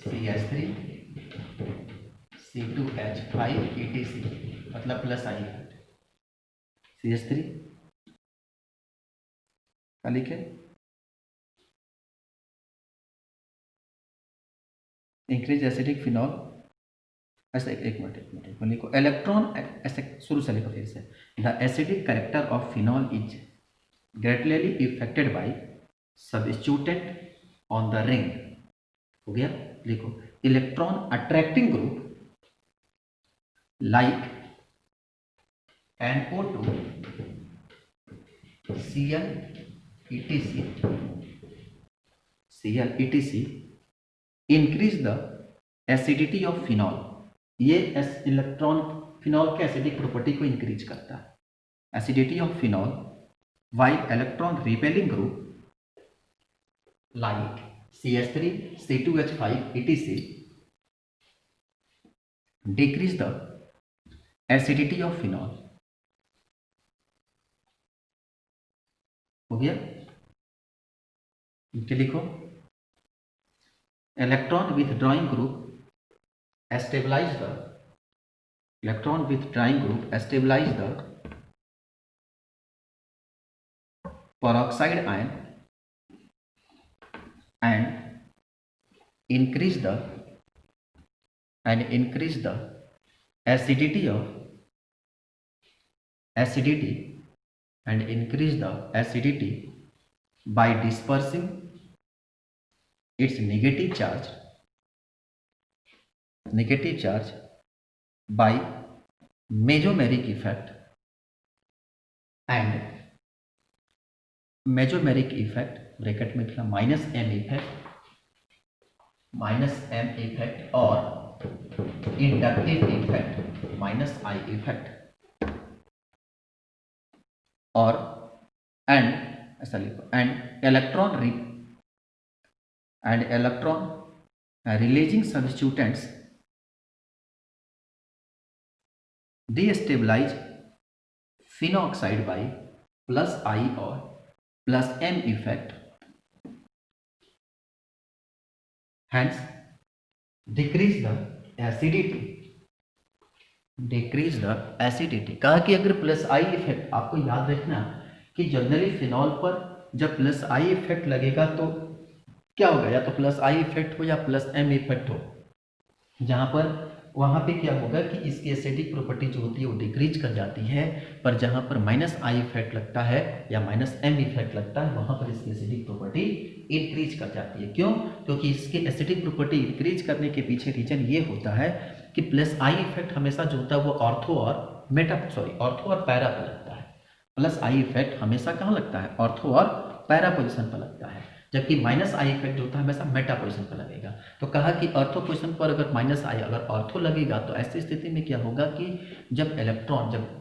CH3, C2H5, etc. मतलब plus आई है, CH3 का लिखे, increase acidic phenol, ऐसे एक minute लिखो, electron, ऐसे शुरू से लिखो फिर से, the acidic character of phenol is greatly affected by substituent on the ring. हो गया, लिखो, electron attracting group like NO2, Cl, etc. Increase the acidity of phenol. ये इलेक्ट्रॉन फिनॉल के एसिडिक प्रॉपर्टी को इंक्रीज करता है, acidity of phenol, while electron repelling group like CH3, C2H5, etc. Decrease the acidity of phenol. हो गया, नीचे लिखो, electron withdrawing group stabilize the peroxide ion and increase the acidity by dispersing its negative charge by mesomeric effect and bracket में लिखा -m effect और inductive effect -I effect और ऐसा लिखो, and electron releasing substituents destabilize phenoxide by +I और +M effect, hence decrease the acidity decrease the acidity. कहा कि अगर प्लस आई इफेक्ट, आपको याद रखना कि जनरली फिनॉल पर जब प्लस आई इफेक्ट लगेगा तो क्या होगा, या तो प्लस आई इफेक्ट हो या प्लस एम इफेक्ट हो, जहाँ पर वहाँ पे क्या होगा कि इसकी एसिडिक प्रॉपर्टी जो होती है वो डिक्रीज कर जाती है, पर जहाँ पर माइनस आई इफेक्ट लगता है या माइनस एम इफेक्ट लगता है वहाँ पर इसकी एसिडिक प्रॉपर्टी इंक्रीज कर जाती है। क्यों? क्योंकि इसकी एसिडिक प्रॉपर्टी इंक्रीज करने के पीछे रीजन ये होता है कि प्लस आई इफेक्ट हमेशा जो होता है वो ऑर्थो और पैरा पर लगता है। प्लस आई इफेक्ट हमेशा कहाँ लगता है? ऑर्थो और पैरा पोजिशन पर लगता है, जबकि माइनस आई इफेक्ट जो होता है हमेशा मेटा पोजिशन पर लगेगा। तो कहा कि ऑर्थो पोजिशन पर अगर माइनस आई अगर ऑर्थो लगेगा तो ऐसी स्थिति में क्या होगा कि जब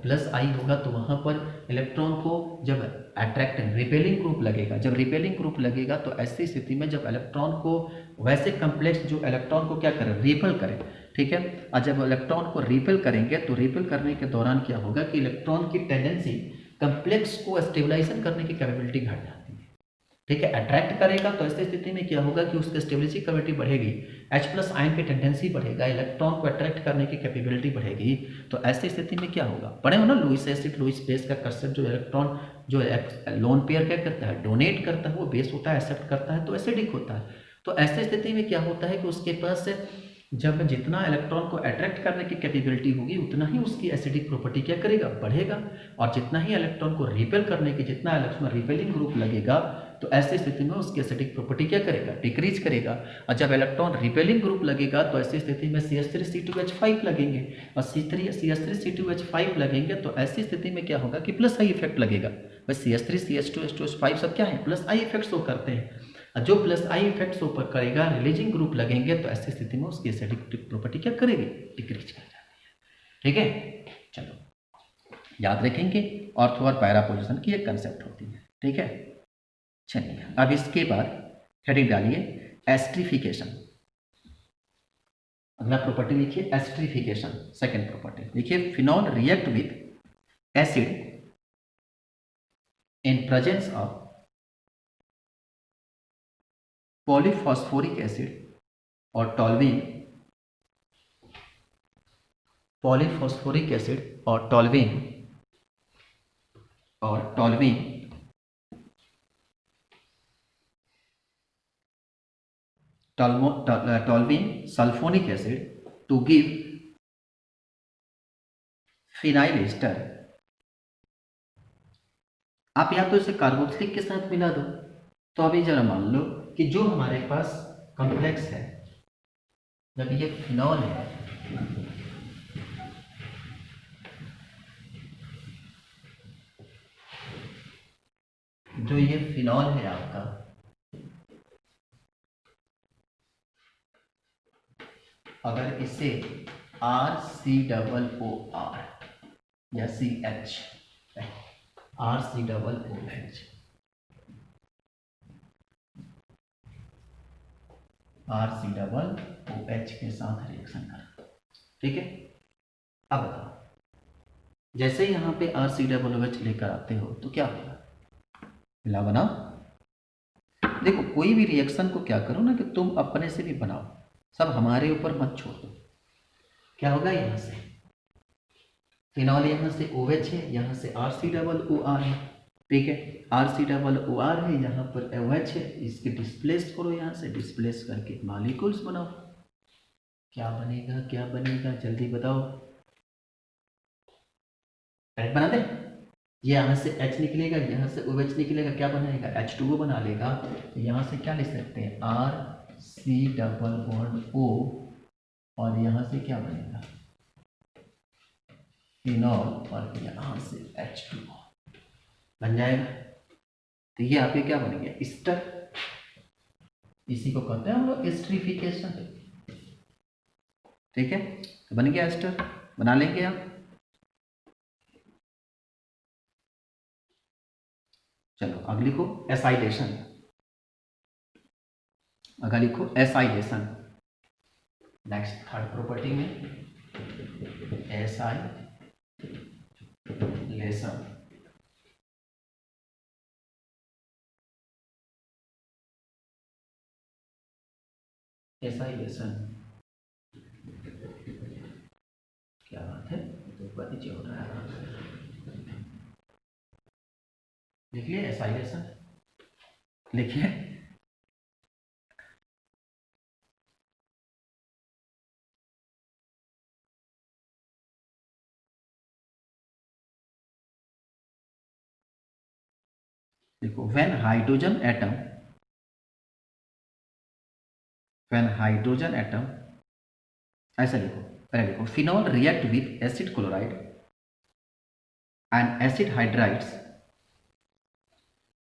प्लस आई होगा तो वहाँ पर इलेक्ट्रॉन को जब अट्रैक्ट रिपेलिंग ग्रुप लगेगा, जब रिपेलिंग ग्रुप लगेगा तो ऐसी स्थिति में जब इलेक्ट्रॉन को वैसे कम्प्लेक्स जो इलेक्ट्रॉन को क्या करे, रिपेल करे, ठीक है। और जब इलेक्ट्रॉन को रिपेल करेंगे तो रिपेल करने के दौरान क्या होगा कि इलेक्ट्रॉन की टेंडेंसी कम्प्लेक्स को स्टेबलाइजेशन करने की कैपेबिलिटी घट जाती है, ठीक है। अट्रैक्ट करेगा तो ऐसी स्थिति में क्या होगा कि उसकी स्टेबिलिटी कैपेबिलिटी बढ़ेगी, H प्लस आयन की टेंडेंसी बढ़ेगा, इलेक्ट्रॉन को अट्रैक्ट करने की कैपेबिलिटी बढ़ेगी। तो ऐसी स्थिति में क्या होगा, पढ़े हो ना लुईस एसिड लुईस बेस का कंसेप्ट, जो इलेक्ट्रॉन जो लोन पेयर क्या करता है, डोनेट करता है, वो बेस होता है, एक्सेप्ट करता है तो एसिडिक होता है। तो ऐसी स्थिति में क्या होता है कि उसके पास जब जितना इलेक्ट्रॉन को अट्रैक्ट करने की कैपेबिलिटी होगी उतना ही उसकी एसिडिक प्रॉपर्टी क्या करेगा, बढ़ेगा। और जितना ही इलेक्ट्रॉन को रिपेल करने की, जितना इलेक्ट्रॉन रिपेलिंग ग्रुप लगेगा तो ऐसी स्थिति में उसकी एसिडिक प्रॉपर्टी क्या करेगा, डिक्रीज करेगा। और जब इलेक्ट्रॉन रिपेलिंग ग्रुप लगेगा तो ऐसी स्थिति में CH3C2H5 लगेंगे, और CH3C2H5 लगेंगे तो ऐसी स्थिति में क्या होगा कि प्लस आई इफेक्ट लगेगा। बस CH3CH2H5 सब क्या है, प्लस आई इफेक्ट शो करते हैं। जो प्लस आई इफेक्ट शो पर करेगा, रिलीजिंग ग्रुप लगेंगे तो ऐसी स्थिति में उसकी एसिडिक प्रॉपर्टी क्या करेगी, डिक्रीज कर जाती है, ठीक है। चलो याद रखेंगे ऑर्थो और पैरा पोजिशन की एक कंसेप्ट होती है, ठीक है। चलिए अब इसके बाद हेडिंग डालिए एस्ट्रिफिकेशन। अगला प्रॉपर्टी लिखिए एस्ट्रिफिकेशन। सेकेंड प्रॉपर्टी लिखिए phenol react with acid in presence of polyphosphoric acid और टॉल्विन, पॉलीफॉस्फोरिक एसिड और toluene sulphonic acid to give phenyl ester. आप या तो इसे कार्बोक्सिलिक के साथ मिला दो। तो अभी जरा मान लो कि जो हमारे पास कॉम्प्लेक्स है, जब ये फिनॉल है, जो ये फिनॉल है आपका, अगर इसे RCOOR या CH, RCOOH, RCOOH के साथ रिएक्शन करा, ठीक है। अब बताओ, जैसे यहाँ पे RCOOH लेकर आते हो तो क्या होगा, मिला बनाओ। देखो कोई भी रिएक्शन को क्या करो ना कि तुम अपने से भी बनाओ, सब हमारे ऊपर मत छोड़ दो। क्या होगा, यहाँ से फिनॉल, यहाँ से OH है, यहाँ से RCOOR है, ठीक है। RCOOR है, यहाँ पर OH है, इसके डिस्प्लेस करो, यहाँ से डिस्प्लेस करके मॉलिक्यूल्स बनाओ। क्या बनेगा, क्या बनेगा, जल्दी बताओ। करेक्ट बना दे। ये यहाँ से H निकलेगा, यहाँ से OH निकलेगा, क्या बनाएगा, H2O बना लेगा। यहाँ से क्या लिख सकते हैं, RCOO, और यहाँ से क्या बनेगा, फिनॉल, और यहाँ से H2O बन जाएगा। तो ये आपके क्या बन गया, एस्टर। इसी को कहते हैं हम लोग एस्ट्रिफिकेशन, ठीक है। तो बन गया एस्टर, बना लेंगे आप। चलो अगली को एसाइलेशन। अगर लिखो एसाइलेशन, नेक्स्ट थर्ड प्रॉपर्टी में एसाइलेशन। एसाइलेशन क्या बात है, लिखवा दीजिए हो रहा है, लिख लिए एसाइलेशन, लिखिए देखो व्हेन हाइड्रोजन एटम ऐसा लिखो, पहले लिखो phenol react with acid chloride and acid hydrides,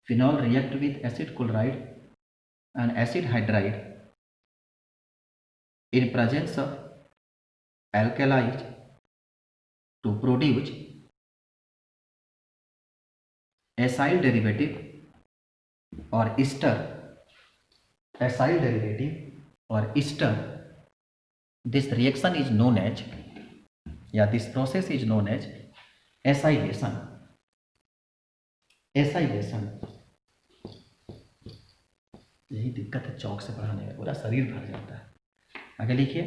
phenol react with acid chloride and acid hydride in presence of alkalis to produce acyl derivative or ester, acyl derivative or ester. This reaction is known as, this process is known as acylation. acylation यही दिक्कत है चौक से पढ़ाने में, पूरा शरीर भर जाता है। आगे लिखिए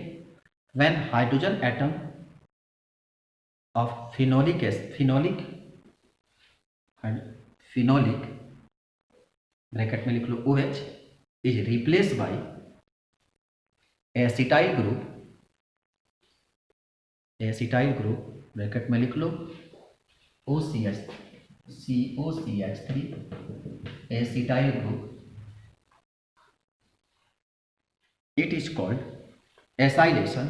when hydrogen atom of phenolic bracket में लिख लो OH is replace by acetyl group bracket में लिख लो COCH3 acetyl group, it is called acetylation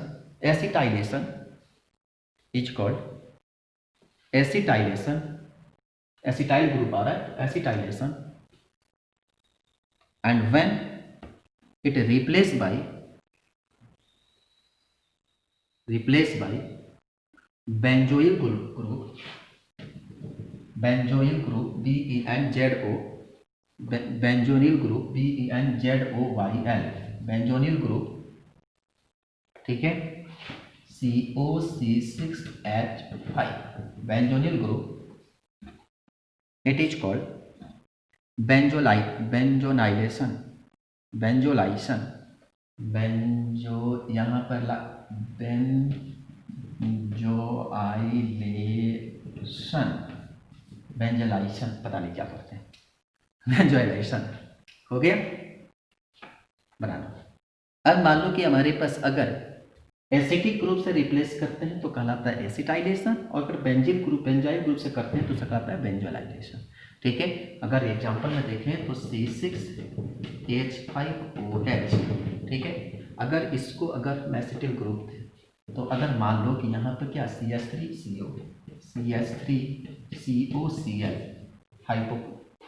is called acetylation, acetyl group आ रहा है acetylation, and when it replaced by benzoyl group benzoyl group benzoyl group, ठीक है COC6H5 benzoyl group, it is called benzoylation यहाँ पर benzoylation पता नहीं क्या करते हैं, benzoylation हो गया बना लो। अब मान लो कि हमारे पास अगर एसिटिक ग्रुप से रिप्लेस करते हैं तो कहलाता है एसिटाइलेशन, और अगर बेंजाइल ग्रुप से करते हैं तो कहलाता है बेंजोलाइजेशन। ठीक है, अगर एग्जांपल में देखें तो C6H5OH, ठीक है, अगर इसको अगर एसिटिल ग्रुप थे तो अगर मान लो कि यहाँ पर क्या CH3COCl हाइपो,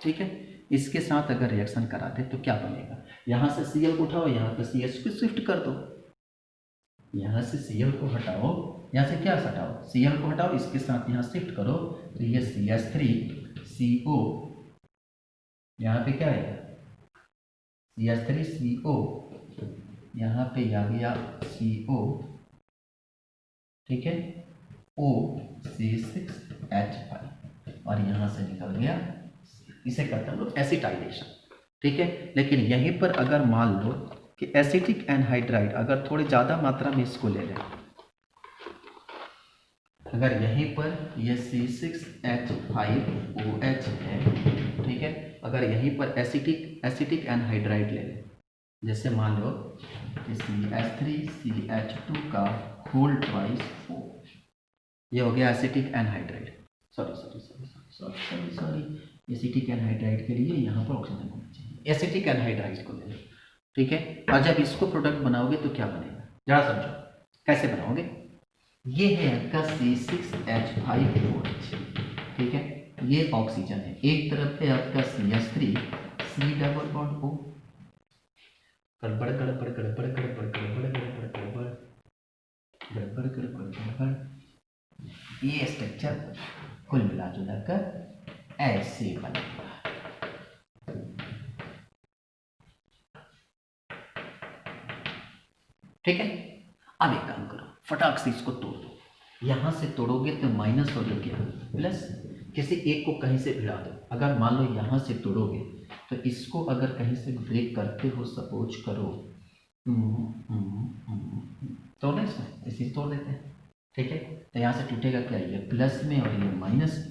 ठीक है, इसके साथ अगर रिएक्शन कराते तो क्या बनेगा, यहाँ से Cl को उठाओ, यहाँ पे CH को शिफ्ट कर दो, यहाँ से Cl को हटाओ, यहाँ से क्या हटाओ, Cl को हटाओ, इसके साथ यहाँ शिफ्ट करो तो ये CH3CO, यहाँ पे क्या आएगा CH3CO, यहाँ पे आ गया CO, ठीक है, OC6H5 और यहाँ से निकल गया, इसे कहते हैं हम लोग एसिटाइलेशन। ठीक है, लेकिन यहीं पर अगर मान लो कि एसिटिक एनहाइड्राइड अगर थोड़ी ज़्यादा मात्रा में इसको ले लें, अगर यहीं पर ये C6H5OH है, ठीक है, अगर यहीं पर एसिटिक एनहाइड्राइड ले लें, जैसे मान लो कि CH3CH2 का होल ट्वाइस 4, ये हो गया acetic anhydride, sorry acetic anhydride के लिए यहाँ पर ऑक्सीजन होना चाहिए, एसिटिक एनहाइड्राइड को ले लो, ठीक है, और जब इसको प्रोडक्ट बनाओगे तो क्या बनेगा, जरा समझो कैसे बनाओगे, ये है आपका C6H5OH, ठीक है, ये ऑक्सीजन है, एक तरफ है आपका CH3 C double bond O, गड़बड़ गड़बड़ गड़बड़ गड़बड़ गड़बड़ गड़बड़ गड़बड़ गड़बड़ गड़बड़ गड़बड़, ये स्ट्रक्चर कुल मिला जुला कर ऐसे बनेगा। ठीक है, अब एक काम करो, फटाक से इसको तोड़ दो, यहां से तोड़ोगे तो माइनस हो गया प्लस, किसी एक को कहीं से भिड़ा दो, अगर मान लो यहां से तोड़ोगे तो इसको अगर कहीं से ब्रेक करते हो, सपोज करो तोड़ना, इसमें इसी तोड़ देते हैं, ठीक है। तो यहाँ से टूटेगा क्या, ये प्लस में और ये माइनस।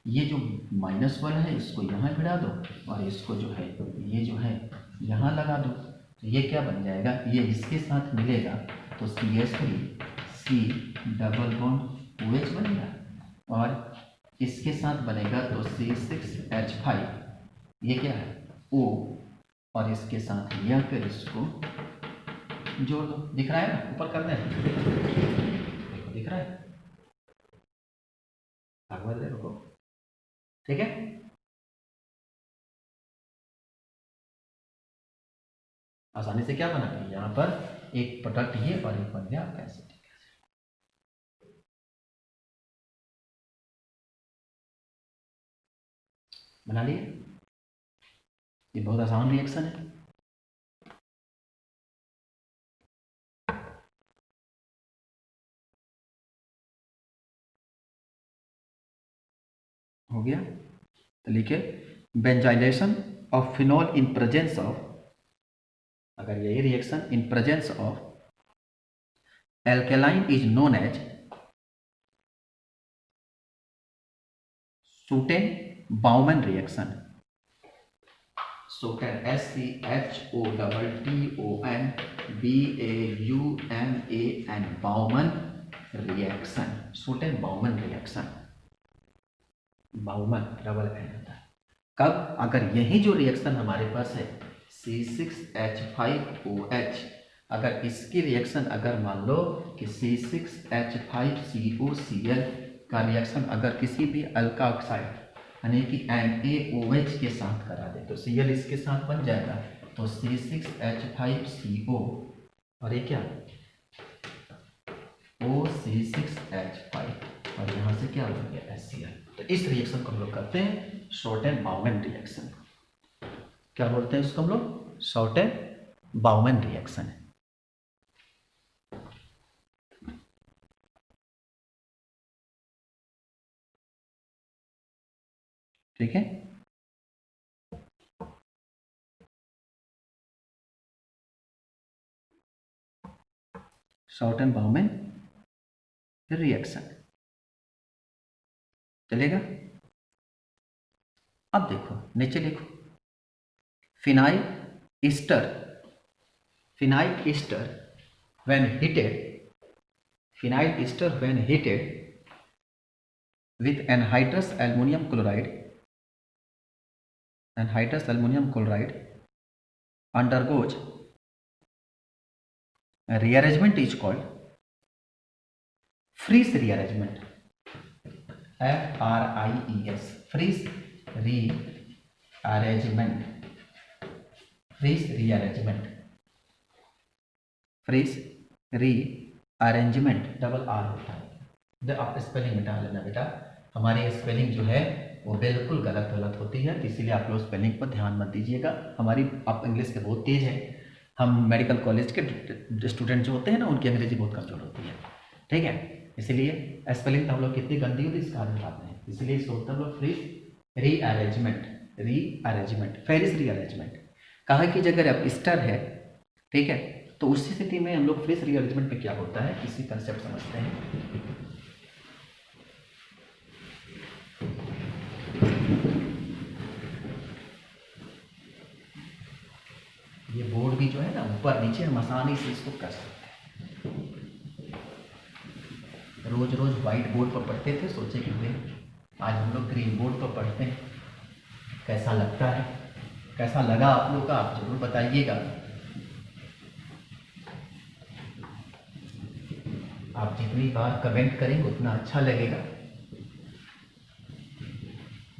ये जो -1 है इसको यहाँ भिड़ा दो और इसको जो है ये जो है यहाँ लगा दो, तो ये क्या बन जाएगा, ये इसके साथ मिलेगा तो CH3 C double bond OH बनेगा, और इसके साथ बनेगा तो C6H5, ये क्या है O, और इसके साथ यह कर इसको जोड़ दो। दिख रहा है ना, ऊपर करना है, देखो दिख रहा है, आगे देखो, ठीक है। आसानी से क्या बना है, यहाँ पर एक प्रोडक्ट ये और एक बन गया आपका एसिड। बना लिए, ये बहुत आसान रिएक्शन है। हो गया, तो लिखे benzoylation of phenol in presence of, अगर यही reaction in presence of alkaline is known as Schotten Baumann reaction. Schotten SCHOTTONBAUMAN Baumann reaction, Schotten Baumann reaction, Baumann double N होता है। कब, अगर यही जो रिएक्शन हमारे पास है C6H5OH, अगर इसकी रिएक्शन अगर मान लो कि C6H5COCl का रिएक्शन अगर किसी भी अल्का ऑक्साइड यानी कि NaOH के साथ करा दे तो Cl इसके साथ बन जाएगा, तो C6H5CO और ये क्या OC6H5 और यहाँ से क्या हो गया HCl। तो इस रिएक्शन को हम लोग करते हैं शॉर्टेन-बाउमैन रिएक्शन। क्या बोलते हैं इसको हम लोग, शॉर्टेन-बाउमैन रिएक्शन। ठीक है, शॉर्टेन-बाउमैन रिएक्शन चलेगा। अब देखो नीचे लिखो, phenyl Easter when heated, phenyl Easter when heated with anhydrous aluminum chloride undergoes a rearrangement is called Friese rearrangement, FRIES, Friese rearrangement double R होता है। आप स्पेलिंग मिटा लेना बेटा, हमारी स्पेलिंग जो है वो बिल्कुल गलत होती है, इसीलिए आप लोग स्पेलिंग पर ध्यान मत दीजिएगा। हमारी आप इंग्लिश के बहुत तेज है, हम मेडिकल कॉलेज के स्टूडेंट जो होते हैं ना उनकी अंग्रेजी बहुत कमजोर होती है, ठीक है। इसीलिए स्पेलिंग तो हम लोग कितनी गंदी होती है इसका आदत आते हैं, इसलिए इसको होता है हम लोग फ्रीज रीअरेंजमेंट, फेरिस रीअरेंजमेंट। कहा कि अगर अब ईस्टर है, ठीक है, तो उसी स्थिति में हम लोग फ्रीज रीअरेंजमेंट में क्या होता है इसी कंसेप्ट समझते हैं। ये बोर्ड भी जो है ना ऊपर नीचे हम आसानी से इसको कर सकते हैं। रोज व्हाइट बोर्ड पर पढ़ते थे, सोचे कि आज हम लोग ग्रीन बोर्ड पर पढ़ते हैं, कैसा लगता है, कैसा लगा आप लोग का, आप जरूर बताइएगा। आप जितनी बार कमेंट करेंगे उतना अच्छा लगेगा,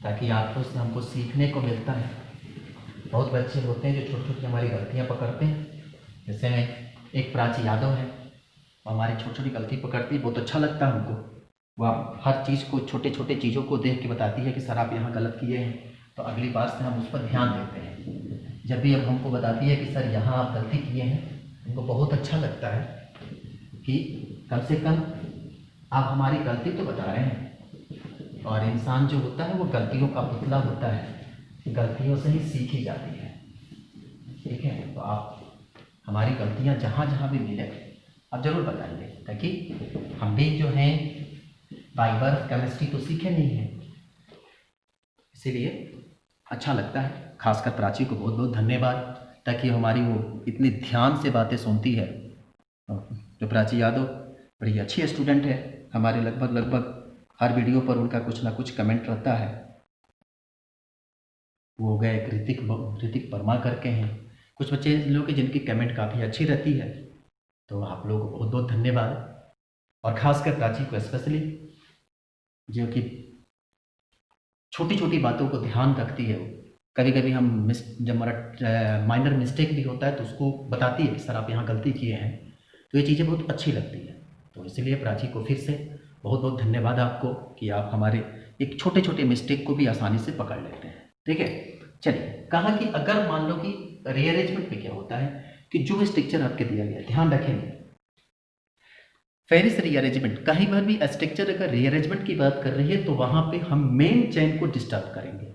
ताकि आपको से हमको सीखने को मिलता है। बहुत बच्चे होते हैं जो छोटी हमारी गलतियां पकड़ते हैं, जैसे एक प्राची यादव है, हमारी छोटी गलती पकड़ती है, बहुत अच्छा लगता है हमको। वह हर चीज़ को छोटे चीज़ों को देख के बताती है कि सर आप यहाँ गलत किए हैं, तो अगली बार से हम उस पर ध्यान देते हैं। जब भी अब हमको बताती है कि सर यहाँ आप गलती किए हैं, हमको बहुत अच्छा लगता है कि कम से कम आप हमारी गलती तो बता रहे हैं। और इंसान जो होता है वो गलतियों का पुतला होता है, गलतियों से ही सीखी जाती है, ठीक है। तो आप हमारी गलतियाँ जहाँ भी मिले आप ज़रूर बताइए, ताकि हम भी जो हैं बाई बर्थ केमिस्ट्री तो सीखे नहीं हैं, इसीलिए अच्छा लगता है। खासकर प्राची को बहुत बहुत धन्यवाद, ताकि हमारी वो इतने ध्यान से बातें सुनती है। जो प्राची यादव बड़ी अच्छी स्टूडेंट है, हमारे लगभग हर वीडियो पर उनका कुछ ना कुछ कमेंट रहता है। वो गए ऋतिक वर्मा करके हैं, कुछ बच्चे लोग के जिनकी कमेंट काफ़ी अच्छी रहती है, तो आप लोगों को बहुत बहुत धन्यवाद। और ख़ासकर प्राची को स्पेशली, जो कि छोटी छोटी बातों को ध्यान रखती है। वो कभी कभी हम जब हमारा माइनर मिस्टेक भी होता है तो उसको बताती है कि सर आप यहाँ गलती किए हैं, तो ये चीज़ें बहुत अच्छी लगती है। तो इसलिए प्राची को फिर से बहुत बहुत धन्यवाद आपको कि आप हमारे एक छोटे छोटे मिस्टेक को भी आसानी से पकड़ लेते हैं। ठीक है, चलिए, कहा कि अगर मान लो कि रीअरेंजमेंट में क्या होता है कि जो स्ट्रक्चर आपके दिया गया, ध्यान रखेंगे फेरिस रीअरेंजमेंट, कहीं पर भी स्ट्रक्चर अगर रीअरेंजमेंट की बात कर रही है तो वहाँ पे हम मेन चेन को डिस्टर्ब करेंगे।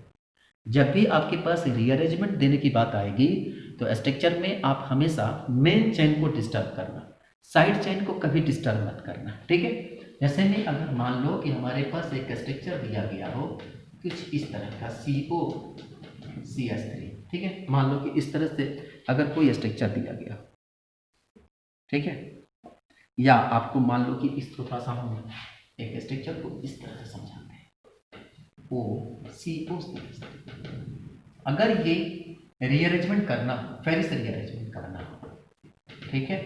जब भी आपके पास रीअरेंजमेंट देने की बात आएगी तो स्ट्रक्चर में आप हमेशा मेन चेन को डिस्टर्ब करना, साइड चेन को कभी डिस्टर्ब मत करना। ठीक है, जैसे में अगर मान लो कि हमारे पास एक स्ट्रक्चर दिया गया हो कुछ इस तरह का COCH3, ठीक है, मान लो कि इस तरह से अगर कोई स्ट्रक्चर दिया गया, ठीक है, या आपको मान लो कि इस थोड़ा सा हम एक स्ट्रक्चर को इस तरह से समझाते हैं, OCO3। अगर ये रीअरेंजमेंट करना, फेरिस रीअरेंजमेंट करना, ठीक है,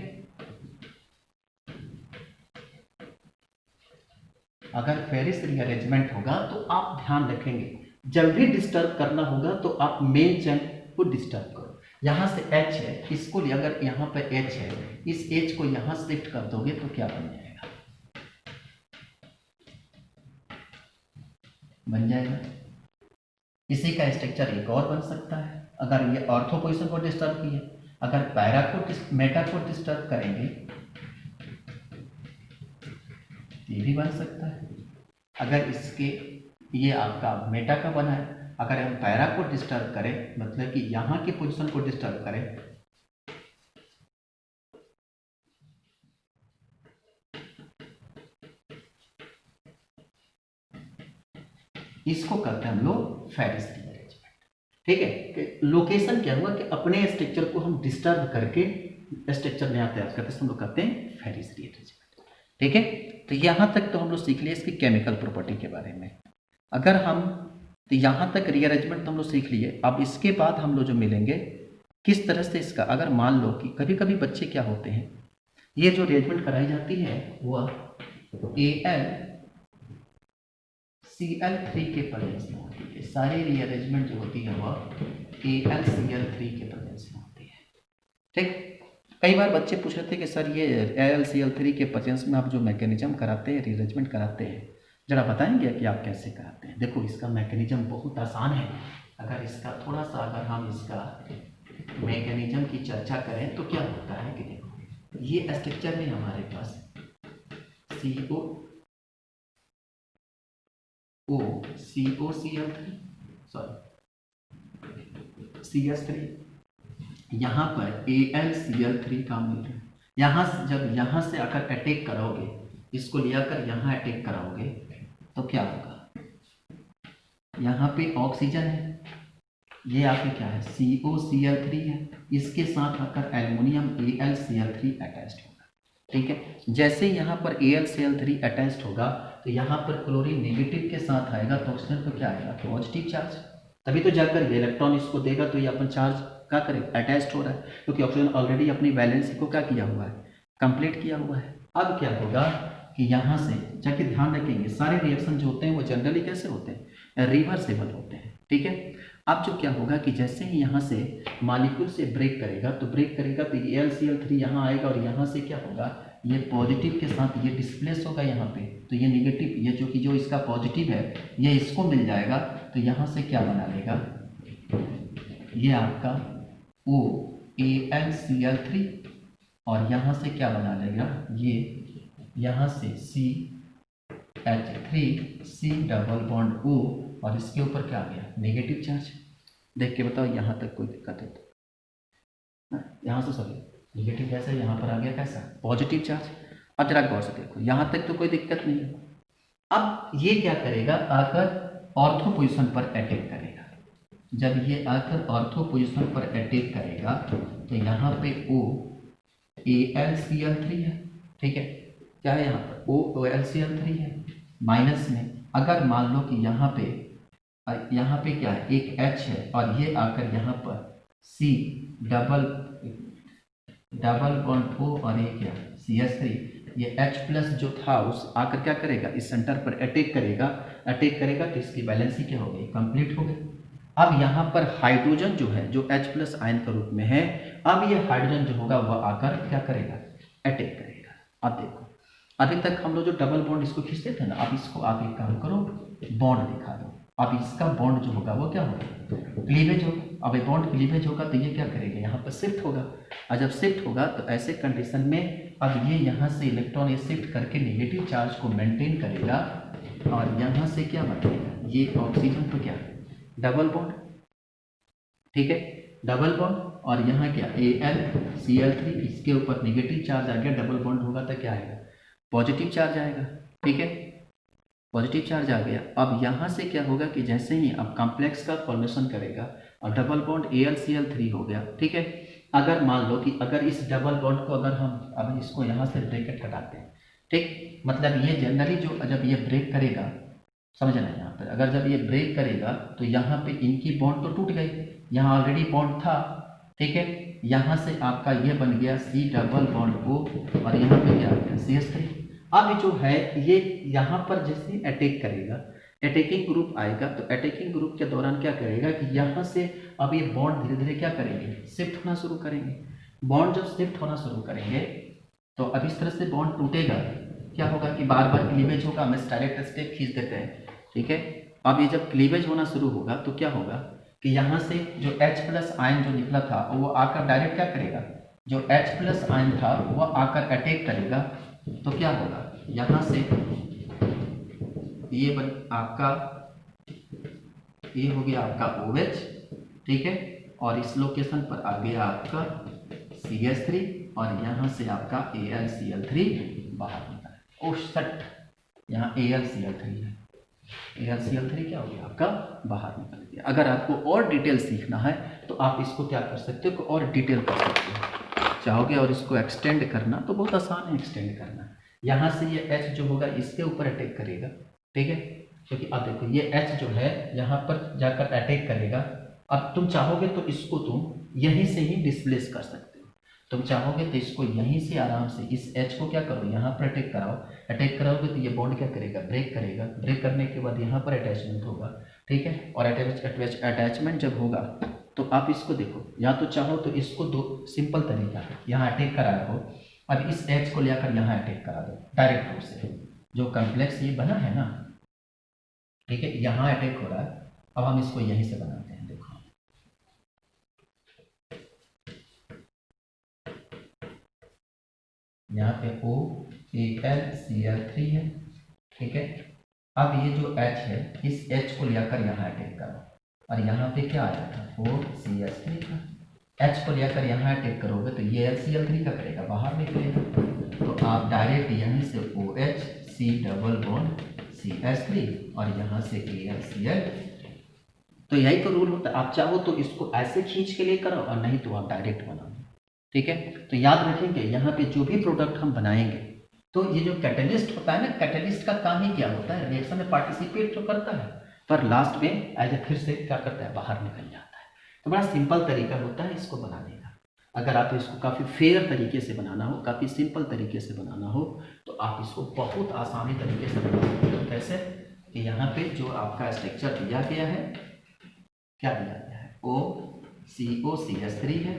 अगर फेरिस रीअरेंजमेंट होगा तो आप ध्यान रखेंगे जब भी डिस्टर्ब करना होगा तो आप मेन चेन को डिस्टर्ब करो। यहाँ से H है, इसको अगर यहाँ पे H है, इस H को यहाँ शिफ्ट कर दोगे तो क्या बन जाएगा, बन जाएगा इसी का स्ट्रक्चर एक और बन सकता है। अगर ये ऑर्थो पोजीशन को डिस्टर्ब किए, अगर पैरा को मेटा को डिस्टर्ब करेंगे ये भी बन सकता है। अगर इसके ये आपका मेटा का बना है, अगर हम पैरा को डिस्टर्ब करें, मतलब कि यहाँ की पोजीशन को डिस्टर्ब करें, इसको करते हैं हम लोग फेरिस रीअरेंजमेंट। ठीक है, लोकेशन क्या हुआ कि अपने स्ट्रक्चर को हम डिस्टर्ब करके स्ट्रक्चर नया तैयार करते हैं, हम लोग करते हैं फेरिस रीअरेंजमेंट। ठीक है, तो यहाँ तक तो हम लोग सीख लिए इसकी केमिकल प्रॉपर्टी के बारे में। अगर हम तो यहाँ तक रीअरेंजमेंट तो हम लोग सीख लिए। अब इसके बाद हम लोग जो मिलेंगे किस तरह से इसका, अगर मान लो कि कभी कभी बच्चे क्या होते हैं, ये जो अरेंजमेंट कराई जाती है वह AlCl3 के प्रेजेंस में होती है। सारी रीअरेंजमेंट जो होती है वह AlCl3 के प्रेजेंस में होती है। ठीक, कई बार बच्चे पूछ रहे थे कि सर ये AlCl3 के प्रेजेंस में आप जो मैकेनिज्म कराते हैं, रीअरेंजमेंट कराते हैं, जरा बताएंगे कि आप कैसे कराते हैं। देखो, इसका मैकेनिज्म बहुत आसान है। अगर इसका थोड़ा सा अगर हम इसका मैकेनिज्म की चर्चा करें तो क्या होता है कि देखो, ये स्ट्रक्चर में हमारे पास CH3, यहाँ पर AlCl3 का मिल रहा है। यहाँ जब यहाँ से आकर अटैक कराओगे, इसको लेकर यहाँ अटैक कराओगे तो क्या होगा, यहाँ पे ऑक्सीजन है, ये आपके क्या है COCl3 है, इसके साथ आकर एल्युमिनियम AlCl3 अटैच्ड होगा। ठीक है, जैसे यहाँ पर AlCl3 अटैच्ड होगा तो यहाँ पर क्लोरीन नेगेटिव के साथ आएगा तो ऑक्सीजन पर क्या आएगा, पॉजिटिव चार्ज। तभी तो जाकर ये इलेक्ट्रॉन इसको देगा तो ये अपन चार्ज क्या करेगा, अटैच्ड हो रहा है, क्योंकि ऑक्सीजन ऑलरेडी अपनी वैलेंसी को क्या किया हुआ है, कंप्लीट किया हुआ है। अब क्या होगा कि यहाँ से जाके ध्यान रखेंगे सारे रिएक्शन जो होते हैं वो जनरली कैसे होते हैं, रिवर्सेबल होते हैं। ठीक है, अब जो क्या होगा कि जैसे ही यहाँ से मॉलिक्यूल से ब्रेक करेगा तो ये AlCl3 यहाँ आएगा और यहाँ से क्या होगा, ये पॉजिटिव के साथ ये डिस्प्लेस होगा यहाँ पे, तो ये नेगेटिव, ये जो कि जो इसका पॉजिटिव है ये इसको मिल जाएगा, तो यहाँ से क्या बना लेगा, ये आपका AlCl3 और यहाँ से क्या बना लेगा, ये यहाँ से CH3C डबल बॉन्ड O और इसके ऊपर क्या आ गया, नेगेटिव चार्ज। देख के बताओ यहाँ तक कोई दिक्कत है तो, यहाँ से सॉरी नेगेटिव कैसा, यहाँ पर आ गया कैसा, पॉजिटिव चार्ज। अब जरा गौर से देखो, यहाँ तक तो कोई दिक्कत नहीं है। अब ये क्या करेगा, आकर ऑर्थो पोजीशन पर अटैक करेगा। जब ये आकर ऑर्थो पोजीशन पर अटैक करेगा तो यहाँ पे O AlCl3 है, ठीक है, क्या है यहाँ पर O AlCl3 है, माइनस में अगर मान लो कि यहाँ पे क्या है, एक H है और ये आकर यहाँ पर C डबल बॉन्ड O और ये क्या CH3, ये H प्लस जो था उस आकर क्या करेगा, इस सेंटर पर अटैक करेगा तो इसकी बैलेंसिंग क्या हो गई, कंप्लीट हो गई। अब यहाँ पर हाइड्रोजन जो है, जो H प्लस आयन के रूप में है, अब ये हाइड्रोजन जो होगा वह आकर क्या करेगा, अटैक करेगा। अब देखो, अभी तक हम लोग जो डबल बॉन्ड इसको खींचते थे ना, अब इसको आप एक काम करो, बॉन्ड दिखा दो। अब इसका बॉन्ड जो होगा वो क्या होगा, क्लीवेज होगा। अब ये बॉन्ड क्लीवेज होगा तो ये क्या करेगा, यहाँ पर शिफ्ट होगा, और जब शिफ्ट होगा तो ऐसे कंडीशन में अब ये यहाँ से इलेक्ट्रॉन ये शिफ्ट करके नेगेटिव चार्ज को मेंटेन करेगा, और यहाँ से क्या बनेगा, ये ऑक्सीजन तो क्या डबल बॉन्ड, ठीक है, डबल बॉन्ड, और यहाँ क्या AlCl3, इसके ऊपर नेगेटिव चार्ज आ गया, डबल बॉन्ड होगा तो क्या आएगा, पॉजिटिव चार्ज आएगा, ठीक है, पॉजिटिव चार्ज आ गया। अब यहाँ से क्या होगा कि जैसे ही अब कॉम्प्लेक्स का फॉर्मेशन करेगा और डबल बॉन्ड AlCl3 हो गया, ठीक है। अगर मान लो कि अगर इस डबल बॉन्ड को अगर हम अब इसको यहाँ से ब्रेकेट हटाते हैं, ठीक, मतलब ये जनरली जो जब ये ब्रेक करेगा, समझना यहाँ पर, अगर जब ये ब्रेक करेगा तो यहाँ पे इनकी बॉन्ड तो टूट गई, यहाँ ऑलरेडी बॉन्ड था, ठीक है, यहाँ से आपका ये बन गया C डबल बॉन्ड O और यहाँ पे क्या आ गया CH3। अब जो है ये यहाँ पर जैसे अटैक करेगा, अटैकिंग ग्रुप आएगा, तो अटैकिंग ग्रुप के दौरान क्या करेगा कि यहाँ से अब ये बॉन्ड धीरे धीरे क्या करेंगे, शिफ्ट होना शुरू करेंगे। बॉन्ड जब शिफ्ट होना शुरू करेंगे तो अब इस तरह से बॉन्ड टूटेगा, क्या होगा कि बार बार क्लीवेज होगा, हम डायरेक्ट स्टेप खींच देते हैं, ठीक है। अब ये जब क्लीवेज होना शुरू होगा तो क्या होगा कि यहाँ से जो H प्लस आयन जो निकला था वो आकर डायरेक्ट क्या करेगा, जो H प्लस आयन था वो आकर अटैक करेगा, तो क्या होगा, यहाँ से ये आपका ये हो गया आपका OH, ठीक है, और इस लोकेशन पर आ गया आपका CH3 और यहाँ से आपका AlCl3 बाहर निकला। ओह सट, यहाँ AlCl3 है, AlCl3 क्या हो गया आपका बाहर निकल गया। अगर आपको और डिटेल सीखना है तो आप इसको क्या कर सकते हो, और डिटेल कर सकते हो, चाहोगे और इसको एक्सटेंड करना तो बहुत आसान है एक्सटेंड करना। यहाँ से ये H जो होगा इसके ऊपर अटैक करेगा, ठीक है, क्योंकि अब देखो ये H जो है यहाँ पर जाकर अटैक करेगा। अब तुम चाहोगे तो इसको तुम यहीं से ही डिस्प्लेस कर सकते हो, तुम चाहोगे तो इसको यहीं से आराम से इस H को क्या करो, यहाँ पर अटैक कराओ, अटैक कराओगे तो ये बॉन्ड क्या करेगा, ब्रेक करेगा, ब्रेक करने के बाद यहाँ पर अटैचमेंट होगा, ठीक है, और अटैचमेंट जब होगा तो आप इसको देखो, या तो चाहो तो इसको दो सिंपल तरीका, यहाँ अटैक करा रखो, अब इस H को लेकर यहाँ अटैक करा दो डायरेक्ट रूप से, जो कॉम्प्लेक्स ये बना है ना, ठीक है, यहाँ अटैक हो रहा है, अब हम इसको यहीं से बनाते हैं, देखो यहाँ पे AlCl3 है, ठीक है। अब ये जो H है इस H को लेकर यहाँ अटैक करो, और यहाँ पे क्या आया था, OCH3 था, H को लेकर यहाँ अटैक करोगे तो ये AlCl3 का करेगा, बाहर निकलेगा, तो आप डायरेक्ट यहीं से OH C double bond CH3 और यहाँ से AlCl, तो यही तो रूल होता है। आप चाहो तो इसको ऐसे खींच के लिए करो और नहीं तो आप डायरेक्ट बनाओ, ठीक है। तो याद रखेंगे यहाँ पे जो भी प्रोडक्ट हम बनाएंगे तो ये जो कैटलिस्ट होता है ना, कैटलिस्ट का काम ही क्या होता है, रिएक्शन में पार्टिसिपेट तो करता है पर लास्ट में एज ए फिर से क्या करता है, बाहर निकल जाता है। तो बड़ा सिंपल तरीका होता है इसको बनाने का। अगर आप इसको काफ़ी फेयर तरीके से बनाना हो, काफ़ी सिंपल तरीके से बनाना हो तो आप इसको बहुत आसानी तरीके से बना सकते हो। कैसे कि यहाँ पे जो आपका स्ट्रक्चर दिया गया है, क्या दिया गया है, OCO-CH3 है,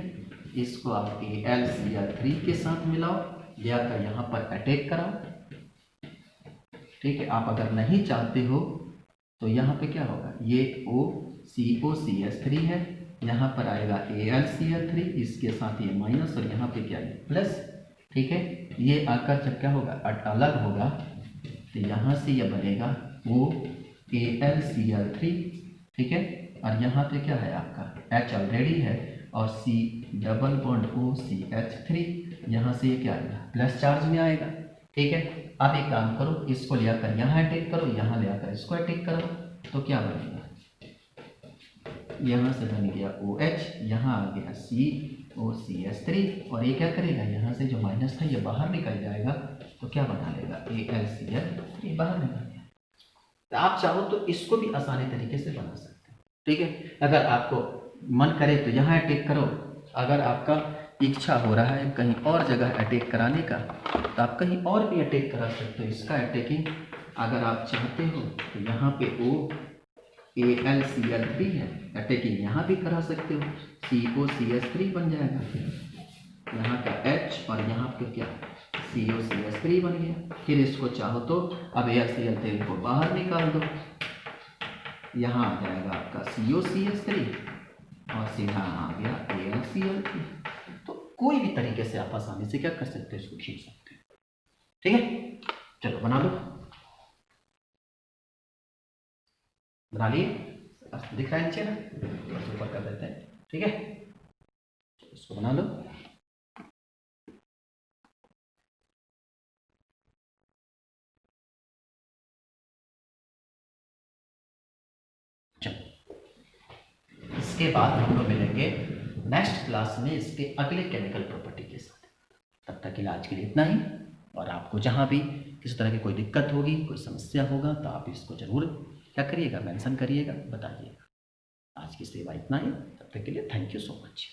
इसको आप AlCl3 के साथ मिलाओ, लेकर यहाँ पर अटैक कराओ, ठीक है। आप अगर नहीं चाहते हो तो यहाँ पे क्या होगा, ये OCO-CH3 है, यहाँ पर आएगा AlCl3, इसके साथ ये माइनस और यहाँ पे क्या है प्लस, ठीक है। ये आकर जब क्या होगा अलग होगा तो यहाँ से ये बनेगा AlCl3, ठीक है, और यहाँ पे क्या है आपका H ऑलरेडी है और C डबल बॉन्ड OCH3, यहाँ से ये क्या आएगा, प्लस चार्ज में आएगा। ठीक है, अब एक काम करो, इसको ले आकर यहाँ अटैक करो, यहाँ ले आकर इसको अटैक करो, तो क्या बनेगा, यहाँ से बन गया OH, यहाँ आ गया COCH3, और ये क्या करेगा, यहाँ से जो माइनस था ये बाहर निकल जाएगा, तो क्या बना लेगा, AlCl3 बाहर निकल गया। तो आप चाहो तो इसको भी आसानी तरीके से बना सकते हैं। ठीक है, अगर आपको मन करे तो यहाँ अटैक करो, अगर आपका इच्छा हो रहा है कहीं और जगह अटैक कराने का, तो आप कहीं और भी अटैक करा सकते हो। इसका अटैकिंग अगर आप चाहते हो तो यहाँ पे AlCl3 है, अटैकिंग यहाँ भी करा सकते हो, COCH3 बन जाएगा, यहाँ का H और यहाँ पे क्या COCH3 बन गया। फिर इसको चाहो तो अब AlCl3 को बाहर निकाल दो, यहाँ आ जाएगा आपका COCH3 और सीधा आ गया AlCl3। तो कोई भी तरीके से आप आसानी से क्या कर सकते हैं, इसको खींच सकते हैं। ठीक है, चलो बना लो, बना लिए, दिख रहा है नीचे ना, ऊपर कर देते हैं। ठीक है, इसको बना लो। चलो, इसके बाद हम लोग मिलेंगे नेक्स्ट क्लास में इसके अगले केमिकल प्रॉपर्टी के साथ। तब तक के लिए आज के लिए इतना ही, और आपको जहाँ भी किसी तरह की कोई दिक्कत होगी, कोई समस्या होगा, तो आप इसको जरूर क्या करिएगा, मेंशन करिएगा, बताइएगा। आज की सेवा इतना ही, तब तक के लिए थैंक यू सो मच।